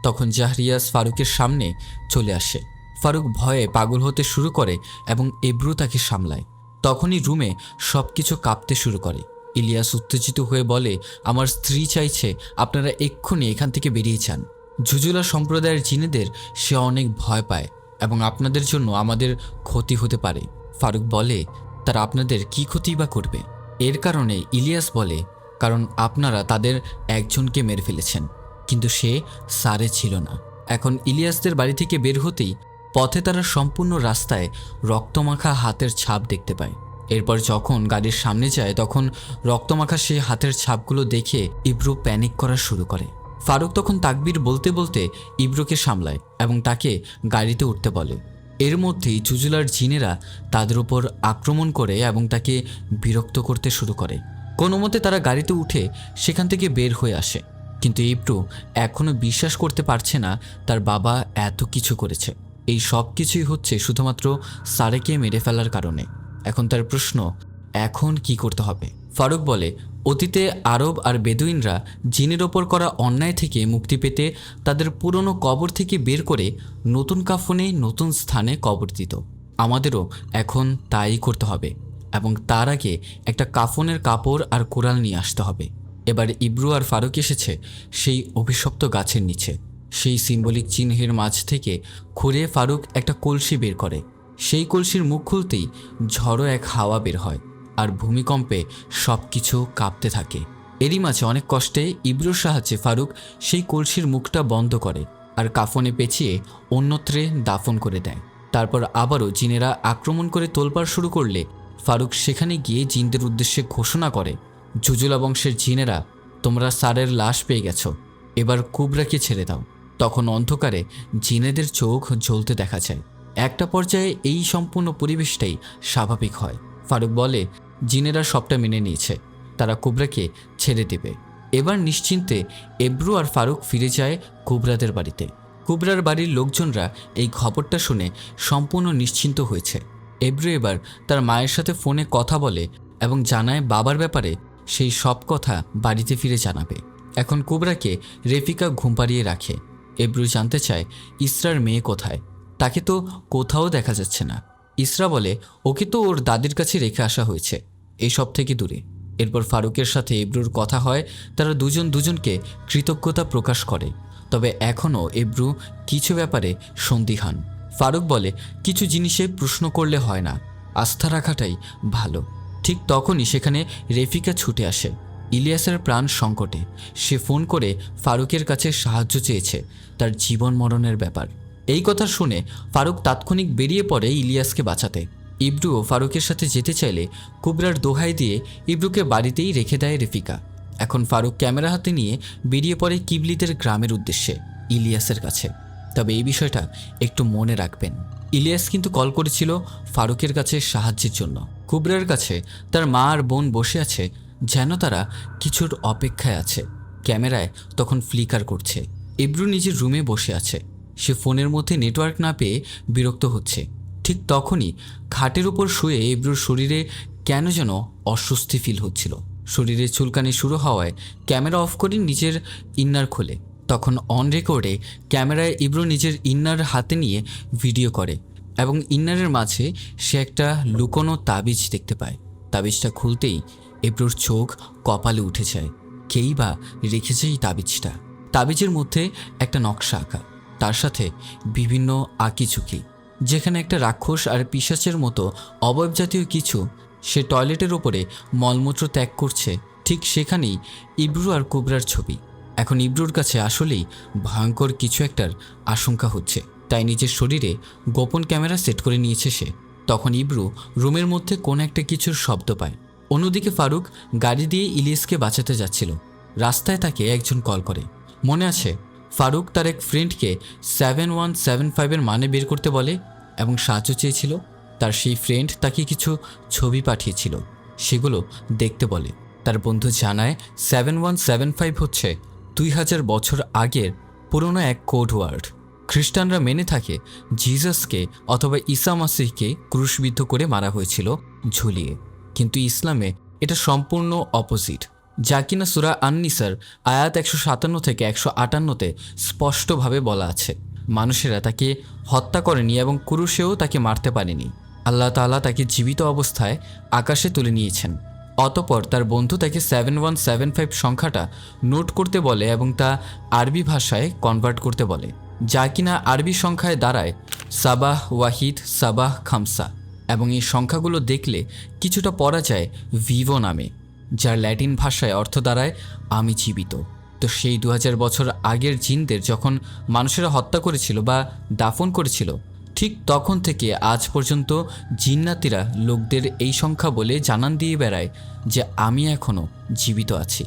তখন জাহরিয়াস ফারুকের সামনে চলে আসে। ফারুক ভয়ে পাগল হতে শুরু করে এবং ইব্রু তাকে সামলায়। তখনই রুমে সব কিছু কাঁপতে শুরু করে। ইলিয়াস উত্তেজিত হয়ে বলে, আমার স্ত্রী চাইছে আপনারা এক্ষুনি এখান থেকে বেরিয়ে যান। জুজুলা সম্প্রদায়ের জিনেদের সে অনেক ভয় পায় এবং আপনাদের জন্য আমাদের ক্ষতি হতে পারে। ফারুক বলে, তারা আপনাদের কি ক্ষতি বা করবে? এর কারণে ইলিয়াস বলে, কারণ আপনারা তাদের একজনকে মেরে ফেলেছেন, কিন্তু সে সারে ছিল না। এখন ইলিয়াসদের বাড়ি থেকে বের হতেই পথে তারা সম্পূর্ণ রাস্তায় রক্তমাখা হাতের ছাপ দেখতে পায়। এরপর যখন গাড়ির সামনে যায় তখন রক্তমাখা সেই হাতের ছাপগুলো দেখে ইব্রু প্যানিক করা শুরু করে। ফারুক তখন তাকবীর বলতে বলতে ইব্রুকে সামলায় এবং তাকে গাড়িতে উঠতে বলে। এর মধ্যেই জুজুলার জিনেরা তাদের উপর আক্রমণ করে এবং তাকে বিরক্ত করতে শুরু করে। কোনো মতে তারা গাড়িতে উঠে সেখান থেকে বের হয়ে আসে, কিন্তু ইব্রু এখনও বিশ্বাস করতে পারছে না তার বাবা এত কিছু করেছে। এই সব কিছুই হচ্ছে শুধুমাত্র সারেকে মেরে ফেলার কারণে। এখন তার প্রশ্ন, এখন কি করতে হবে? ফারুক বলে, অতীতে আরব আর বেদুইনরা জিনের ওপর করা অন্যায় থেকে মুক্তি পেতে তাদের পুরনো কবর থেকে বের করে নতুন কাফনে নতুন স্থানে কবর দিত। আমাদেরও এখন তাই করতে হবে, এবং তার আগে একটা কাফনের কাপড় আর কোরাল নিয়ে আসতে হবে। এবার ইব্রু আর ফারুক এসেছে সেই অভিশপ্ত গাছের নিচে। সেই সিম্বলিক চিহ্নের মাঝ থেকে খুঁড়ে ফারুক একটা কলসি বের করে। সেই কলসির মুখ খুলতেই ঝড়ো এক হাওয়া বের হয়, আর ভূমিকম্পে সব কিছু কাঁপতে থাকে। এরই মাঝে অনেক কষ্টে ইব্রুর সাহায্যে ফারুক সেই কলসির মুখটা বন্ধ করে আর কাফনে পেঁচিয়ে অন্যত্রে দাফন করে দেয়। তারপর আবারও জিনেরা আক্রমণ করে তোলপাড় শুরু করলে ফারুক সেখানে গিয়ে জিনদের উদ্দেশ্যে ঘোষণা করে, জুজুলা বংশের জিনেরা, তোমরা সারের লাশ পেয়ে গেছো, এবার কুবরাকে ছেড়ে দাও। তখন অন্ধকারে জিনেদের চোখ জ্বলতে দেখা যায়। একটা পর্যায়ে এই সম্পূর্ণ পরিবেশটাই স্বাভাবিক হয়। ফারুক বলে, জিনেরা সবটা মেনে নিয়েছে, তারা কুবরাকে ছেড়ে দেবে। এবার নিশ্চিন্তে এব্রু আর ফারুক ফিরে যায় কুবরাদের বাড়িতে। কুবরার বাড়ির লোকজনরা এই খবরটা শুনে সম্পূর্ণ নিশ্চিন্ত হয়েছে। এব্রু এবার তার মায়ের সাথে ফোনে কথা বলে এবং জানায় বাবার ব্যাপারে সেই সব কথা বাড়িতে ফিরে জানাবে। এখন কুবরাকে রেফিকা ঘুম পাড়িয়ে রাখে। এব্রু জানতে চায় ইসরার মেয়ে কোথায়, তাকে তো কোথাও দেখা যাচ্ছে না। ইসরা বলে, ওকে তো ওর দাদির কাছে রেখে আসা হয়েছে, এইসব থেকে দূরে। এরপর ফারুকের সাথে এব্রুর কথা হয়, তারা দুজন দুজনকে কৃতজ্ঞতা প্রকাশ করে। তবে এখনও এব্রু কিছু ব্যাপারে সন্দিহান। ফারুক বলে, কিছু জিনিসে প্রশ্ন করলে হয় না, আস্থা রাখাটাই ভালো। ঠিক তখনই সেখানে রেফিকা ছুটে আসে। ইলিয়াসের প্রাণ সংকটে। সে ফোন করে ফারুকের কাছে সাহায্য চেয়েছে তার জীবন মরণের ব্যাপার। এই কথা শুনে ফারুক তাৎক্ষণিক বেরিয়ে পড়ে ইলিয়াসকে বাঁচাতে। ইব্রুও ফারুকের সাথে যেতে চাইলে কুবরার দোহাই দিয়ে ইব্রুকে বাড়িতেই রেখে দেয় রেফিকা। এখন ফারুক ক্যামেরা হাতে নিয়ে বেরিয়ে পড়ে কিবলিদের গ্রামের উদ্দেশ্যে, ইলিয়াসের কাছে। তবে এই বিষয়টা একটু মনে রাখবেন, ইলিয়াস কিন্তু কল করেছিল ফারুকের কাছে সাহায্যের জন্য। কুবরার কাছে তার মা আর বোন বসে আছে, যেন তারা কিছুর অপেক্ষায় আছে। ক্যামেরায় তখন ফ্লিকার করছে। ইব্রু নিজের রুমে বসে আছে। সে ফোনের মধ্যে নেটওয়ার্ক না পেয়ে বিরক্ত হচ্ছে। ঠিক তখনই খাটের উপর শুয়ে ইব্রুর শরীরে কেন যেন অস্বস্তি ফিল হচ্ছিল। শরীরে চুলকানি শুরু হওয়ায় ক্যামেরা অফ করে নিজের ইন্নার খোলে। তখন অন রেকর্ডে ক্যামেরায় ইব্রু নিজের ইন্নার হাতে নিয়ে ভিডিও করে এবং ইন্নারের মাঝে সে একটা লুকোনো তাবিজ দেখতে পায়। তাবিজটা খুলতেই ইব্রুর চোখ কপালে উঠে যায়। কেই বা রেখেছে এই তাবিজটা? তাবিজের মধ্যে একটা নকশা আঁকা, তার সাথে বিভিন্ন আঁকিঝুঁকি, যেখানে একটা রাক্ষস আর পিশাচের মতো অবয়ব জাতীয় কিছু সে টয়লেটের ওপরে মলমূত্র ত্যাগ করছে। ঠিক সেখানেই ইব্রু আর কুবরার ছবি। এখন ইব্রুর কাছে আসলেই ভয়ঙ্কর কিছু একটার আশঙ্কা হচ্ছে, তাই নিজের শরীরে গোপন ক্যামেরা সেট করে নিয়েছে সে। তখন ইব্রু রুমের মধ্যে কোন একটা কিছুর শব্দ পায়। অন্যদিকে ফারুক গাড়ি দিয়ে ইলিয়াসকে বাঁচাতে যাচ্ছিল। রাস্তায় তাকে একজন কল করে। মনে আছে, ফারুক তার এক ফ্রেন্ডকে 7175-এর মানে বের করতে বলে এবং সাহায্য চেয়েছিল। তার সেই ফ্রেন্ড তাকে কিছু ছবি পাঠিয়েছিল, সেগুলো দেখতে বলে। তার বন্ধু জানায় 7175 হচ্ছে 2000 বছর আগের পুরনো এক কোড ওয়ার্ড। খ্রিস্টানরা মেনে থাকে জিসাসকে অথবা ঈসা মাসিহকে ক্রুশবিদ্ধ করে মারা হয়েছিল ঝুলিয়ে, কিন্তু ইসলামে এটা সম্পূর্ণ অপোজিট, যা কিনা সূরা আন-নিসার আয়াত 157 থেকে 158-তে স্পষ্টভাবে বলা আছে। মানুষেরা তাকে হত্যা করেনি এবং ক্রুশেও তাকে মারতে পারেনি। আল্লাহ তাআলা তাকে জীবিত অবস্থায় আকাশে তুলে নিয়েছেন। অতঃপর তার বন্ধু তাকে 7175 সংখ্যাটা নোট করতে বলে এবং তা আরবি ভাষায় কনভার্ট করতে বলে, যা কিনা আরবি সংখ্যায় দাঁড়ায় সাবাহ ওয়াহিদ সাবাহ খামসা। এবং এই সংখ্যাগুলো দেখলে কিছুটা পড়া যায় ভিভো নামে, যার ল্যাটিন ভাষায় অর্থ দাঁড়ায় আমি জীবিত। তো সেই 2000 বছর আগের জিনদের যখন মানুষেরা হত্যা করেছিল বা দাফন করেছিল, ঠিক তখন থেকে আজ পর্যন্ত জিন্নাতিরা লোকদের এই সংখ্যা বলে জানান দিয়ে বেড়ায় যে আমি এখনও জীবিত আছি।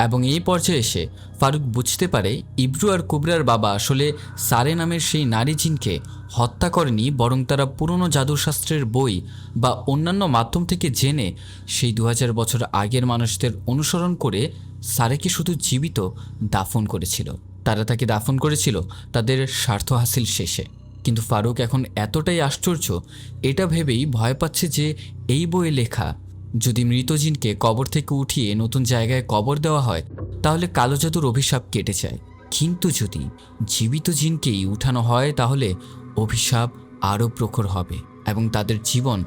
এবং এই পর্যায়ে এসে ফারুক বুঝতে পারে ইব্রু আর কুবরার বাবা আসলে সারে নামের সেই নারী জিনকে হত্যা করেনি, বরং তারা পুরনো জাদুশাস্ত্রের বই বা অন্যান্য মাধ্যম থেকে জেনে সেই 2000 বছর আগের মানুষদের অনুসরণ করে সারেকে শুধু জীবিত দাফন করেছিল। তারা তাকে দাফন করেছিল তাদের স্বার্থ হাসিল শেষে। কিন্তু ফারুক এখন এতটাই আশ্চর্য, এটা ভেবেই ভয় পাচ্ছে যে এই বইয়ে লেখা যদি মৃত জিনকে কবর থেকে উঠিয়ে নতুন জায়গায় কবর দেওয়া হয় তাহলে কালো জাদুর অভিশাপ কেটে যায়, কিন্তু যদি জীবিত জিনকেই উঠানো হয় তাহলে অভিশাপ আরও প্রখর হবে এবং তাদের জীবন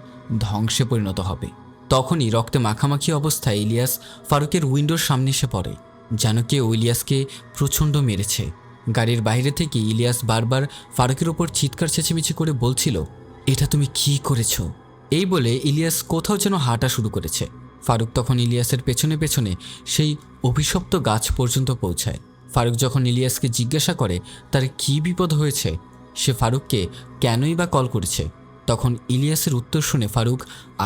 ধ্বংসে পরিণত হবে। তখনই রক্তে মাখামাখি অবস্থায় ইলিয়াস ফারুকের উইন্ডোর সামনে এসে পড়ে, যেন কেউ ইলিয়াসকে প্রচণ্ড মেরেছে। গাড়ির বাইরে থেকে ইলিয়াস বারবার ফারুকের ওপর চিৎকার চেঁচামেচি করে বলছিল, এটা তুমি কি করেছো? এই বলে ইলিয়াস কোথাও যেন হাঁটা শুরু করেছে। ফারুক তখন ইলিয়াসের পেছনে পেছনে সেই অভিশপ্ত গাছ পর্যন্ত পৌঁছায়। ফারুক যখন ইলিয়াসকে জিজ্ঞাসা করে তার কী বিপদ হয়েছে, সে ফারুককে কেনই বা কল করেছে, তখন ইলিয়াসের উত্তর শুনে ফারুক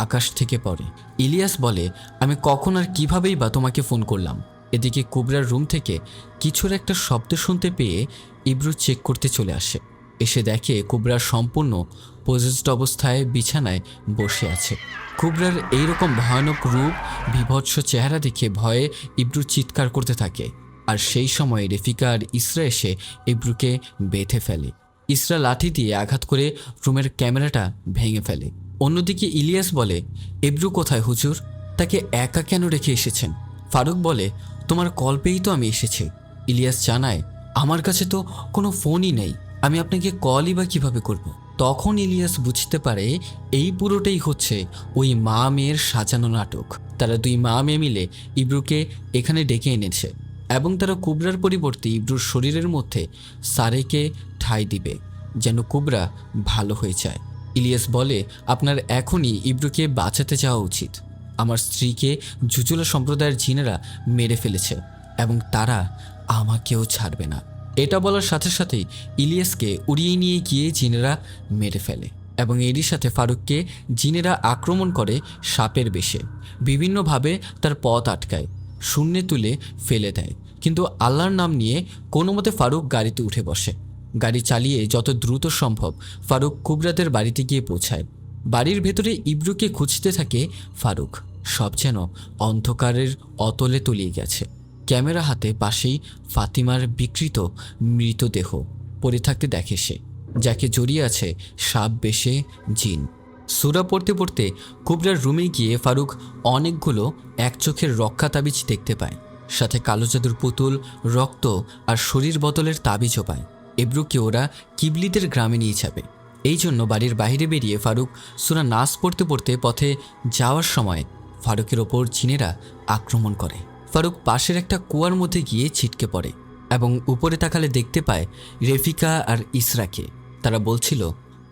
আকাশ থেকে পড়ে। ইলিয়াস বলে, আমি কখন আর কীভাবেই বা তোমাকে ফোন করলাম। এদিকে কুবরার রুম থেকে কিছুর একটা শব্দ শুনতে পেয়ে ইব্রু চেক করতে চলে আসে। এসে দেখে কুবরার সম্পূর্ণ পজেসড অবস্থায় বিছানায় বসে আছে। কুবরার এইরকম ভয়ানক রূপ, বিভৎস চেহারা দেখে ভয়ে ইব্রু চিৎকার করতে থাকে। আর সেই সময় রেফিকা আর ইসরা এসে ইব্রুকে বেঁধে ফেলে। ইসরা লাঠি দিয়ে আঘাত করে রুমের ক্যামেরাটা ভেঙে ফেলে। অন্যদিকে ইলিয়াস বলে, ইব্রু কোথায় হুজুর? তাকে একা কেন রেখে এসেছেন? ফারুক বলে, তোমার কল পেয়েই তো আমি এসেছি। ইলিয়াস জানায়, আমার কাছে তো কোনো ফোনই নেই, আমি আপনাকে কলই বা কীভাবে করব। তখন ইলিয়াস বুঝতে পারে এই পুরোটাই হচ্ছে ওই মা মেয়ের সাজানো নাটক। তারা দুই মা মেয়ে মিলে ইব্রুকে এখানে ডেকে এনেছে এবং তারা কুবরার পরিবর্তে ইব্রুর শরীরের মধ্যে সারেকে ঠাঁই দিবে যেন কুবরা ভালো হয়ে যায়। ইলিয়াস বলে, আপনার এখনই ইব্রুকে বাঁচাতে যাওয়া উচিত। আমার স্ত্রীকে জুজুলা সম্প্রদায়ের জিনেরা মেরে ফেলেছে এবং তারা আমাকেও ছাড়বে না। এটা বলার সাথে সাথেই ইলিয়াসকে উড়িয়ে নিয়ে গিয়ে জিনেরা মেরে ফেলে এবং এরই সাথে ফারুককে জিনেরা আক্রমণ করে সাপের বেশে। বিভিন্নভাবে তার পথ আটকায়, শূন্যে তুলে ফেলে দেয়। কিন্তু আল্লাহর নাম নিয়ে কোনো মতে ফারুক গাড়িতে উঠে বসে। গাড়ি চালিয়ে যত দ্রুত সম্ভব ফারুক কুবরাদের বাড়িতে গিয়ে পৌঁছায়। বাড়ির ভেতরে ইব্রুকে খুঁজতে থাকে ফারুক। সব যেন অন্ধকারের অতলে তলিয়ে গেছে। ক্যামেরা হাতে পাশেই ফাতিমার বিকৃত মৃতদেহ পড়ে থাকতে দেখে সে, যাকে জড়িয়ে আছে সাপ বেশে জিন। সূরা পড়তে পড়তে কুবরার রুমে গিয়ে ফারুক অনেকগুলো এক চোখের রক্ষা তাবিজ দেখতে পায়, সাথে কালো জাদুর পুতুল, রক্ত আর শরীর বদলের তাবিজও পায়। ইব্রুকে ওরা কিবলিদের গ্রামে নিয়ে যাবে। এই জন্য বাড়ির বাইরে বেরিয়ে ফারুক সূরা নাস পড়তে পড়তে পথে যাওয়ার সময় ফারুকের ওপর জিনেরা আক্রমণ করে। ফারুক পাশের একটা কুয়ার মধ্যে গিয়ে ছিটকে পড়ে এবং উপরে তাকালে দেখতে পায় রেফিকা আর ইসরাকে। তারা বলছিল,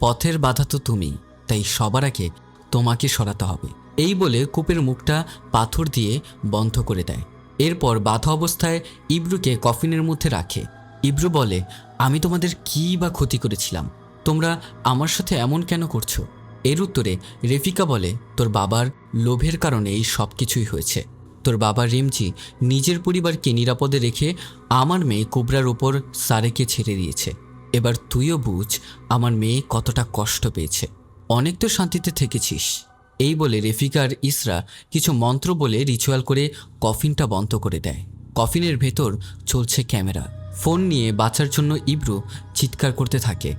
পথের বাধা তো তুমি, তাই সবার আগে তোমাকে সরাতে হবে। এই বলে কূপের মুখটা পাথর দিয়ে বন্ধ করে দেয়। এরপর বাধা অবস্থায় ইব্রুকে কফিনের মধ্যে রাখে। ইব্রু বলে, আমি তোমাদের কী বা ক্ষতি করেছিলাম? তোমরা আমার সাথে এমন কেন করছো? এর উত্তরে রেফিকা বলে, তোর বাবার লোভের কারণে এই সব কিছুই হয়েছে। তোর বাবা রিমজি নিজের পরিবারকে নিরাপদে রেখে আমার মেয়ে কুবরার ওপর সারেকে ছেড়ে দিয়েছে। এবার তুইও বুঝ আমার মেয়ে কতটা কষ্ট পেয়েছে। অনেক তো শান্তিতে থেকেছিস। এই বলে রেফিকা আর ইসরা কিছু মন্ত্র বলে রিচুয়াল করে কফিনটা বন্ধ করে দেয়। কফিনের ভেতর চলছে ক্যামেরা। ফোন নিয়ে বাঁচার জন্য ইব্রু চিৎকার করতে থাকে।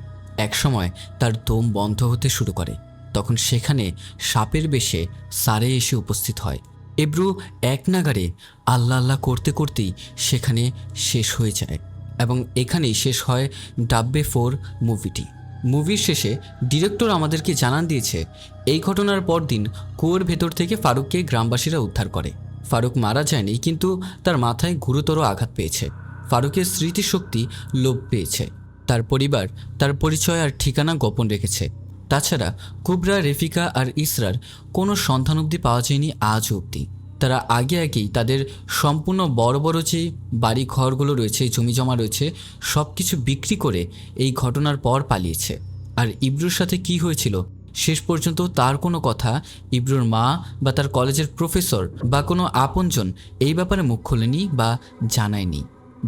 একসময় তার দম বন্ধ হতে শুরু করে। তখন সেখানে সাপের বেশে সারে এসে উপস্থিত হয়। ইব্রু এক নাগাড়ে আল্লাহ আল্লাহ করতে করতেই সেখানে শেষ হয়ে যায় এবং এখানেই শেষ হয় ডাব্বে 4 মুভিটি। মুভির শেষে ডিরেক্টর আমাদেরকে জানান দিয়েছে, এই ঘটনার পরদিন কুয়োর ভেতর থেকে ফারুককে গ্রামবাসীরা উদ্ধার করে। ফারুক মারা যায়নি, কিন্তু তার মাথায় গুরুতর আঘাত পেয়েছে। ফারুকের স্মৃতিশক্তি লোপ পেয়েছে। তার পরিবার তার পরিচয় আর ঠিকানা গোপন রেখেছে। তাছাড়া কুবরা, রেফিকা আর ইসরার কোনো সন্ধান অবধি পাওয়া যায়নি আজ অবধি। তারা আগেই তাদের সম্পূর্ণ বড় বড় যে বাড়ি ঘরগুলো রয়েছে, জমি জমা রয়েছে, সব কিছু বিক্রি করে এই ঘটনার পর পালিয়েছে। আর ইব্রুর সাথে কি হয়েছিল শেষ পর্যন্ত তার কোনো কথা ইব্রুর মা বা তার কলেজের প্রফেসর বা কোনো আপনজন এই ব্যাপারে মুখ খোলেনি বা জানায়নি,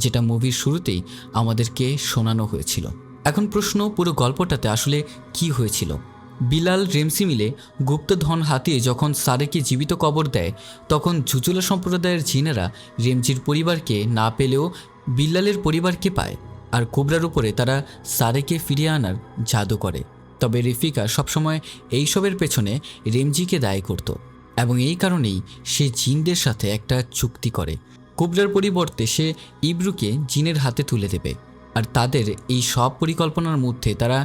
যেটা মুভির শুরুতেই আমাদেরকে শোনানো হয়েছিল। এখন প্রশ্ন, পুরো গল্পটাতে আসলে কি হয়েছিল? বিলাল রেমসি মিলে গুপ্তধন হাতিয়ে যখন সারেকে জীবিত কবর দেয়, তখন জুজুলা সম্প্রদায়ের জিনেরা রেমজির পরিবারকে না পেলেও বিল্লালের পরিবারকে পায়, আর কোবরার উপরে তারা সারেকে ফিরিয়ে আনার জাদু করে। তবে রেফিকা সবসময় এইসবের পেছনে রেমজিকে দায়ী করত, এবং এই কারণেই সে জিনদের সাথে একটা চুক্তি করে। কোবরার পরিবর্তে সে ইব্রুকে জিনের হাতে তুলে দেবে, আর তাদের এই সব পরিকল্পনার মধ্যে তারা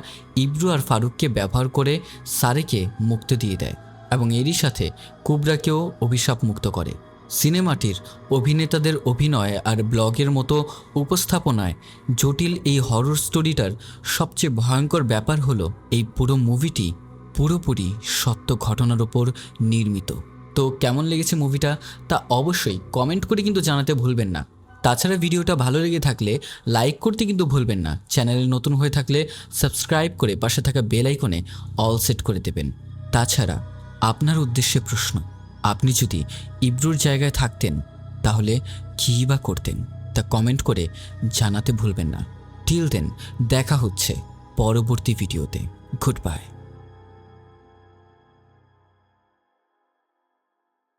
ইব্রু আর ফারুককে ব্যবহার করে সারেকে মুক্তি দিয়ে দেয়, এবং এরই সাথে কোবরাকেও অভিশাপ মুক্ত করে। সিনেমাটির অভিনেতাদের অভিনয় আর ব্লগের মতো উপস্থাপনায় জটিল এই হরর স্টোরিটার সবচেয়ে ভয়ঙ্কর ব্যাপার হলো এই পুরো মুভিটি পুরোপুরি সত্য ঘটনার ওপর নির্মিত। তো কেমন লেগেছে মুভিটা তা অবশ্যই কমেন্ট করে কিন্তু জানাতে ভুলবেন না। তাছাড়া ভিডিওটা ভালো লেগে থাকলে লাইক করতে কিন্তু ভুলবেন না। চ্যানেলে নতুন হয়ে থাকলে সাবস্ক্রাইব করে পাশে থাকা বেল আইকনে অল সেট করে দেবেন। তাছাড়া আপনার উদ্দেশ্যে প্রশ্ন, আপনি যদি ইব্রুর জায়গায় থাকতেন তাহলে কী বা করতেন তা কমেন্ট করে জানাতে ভুলবেন না। টিল দেন দেখা হচ্ছে পরবর্তী ভিডিওতে। Good bye.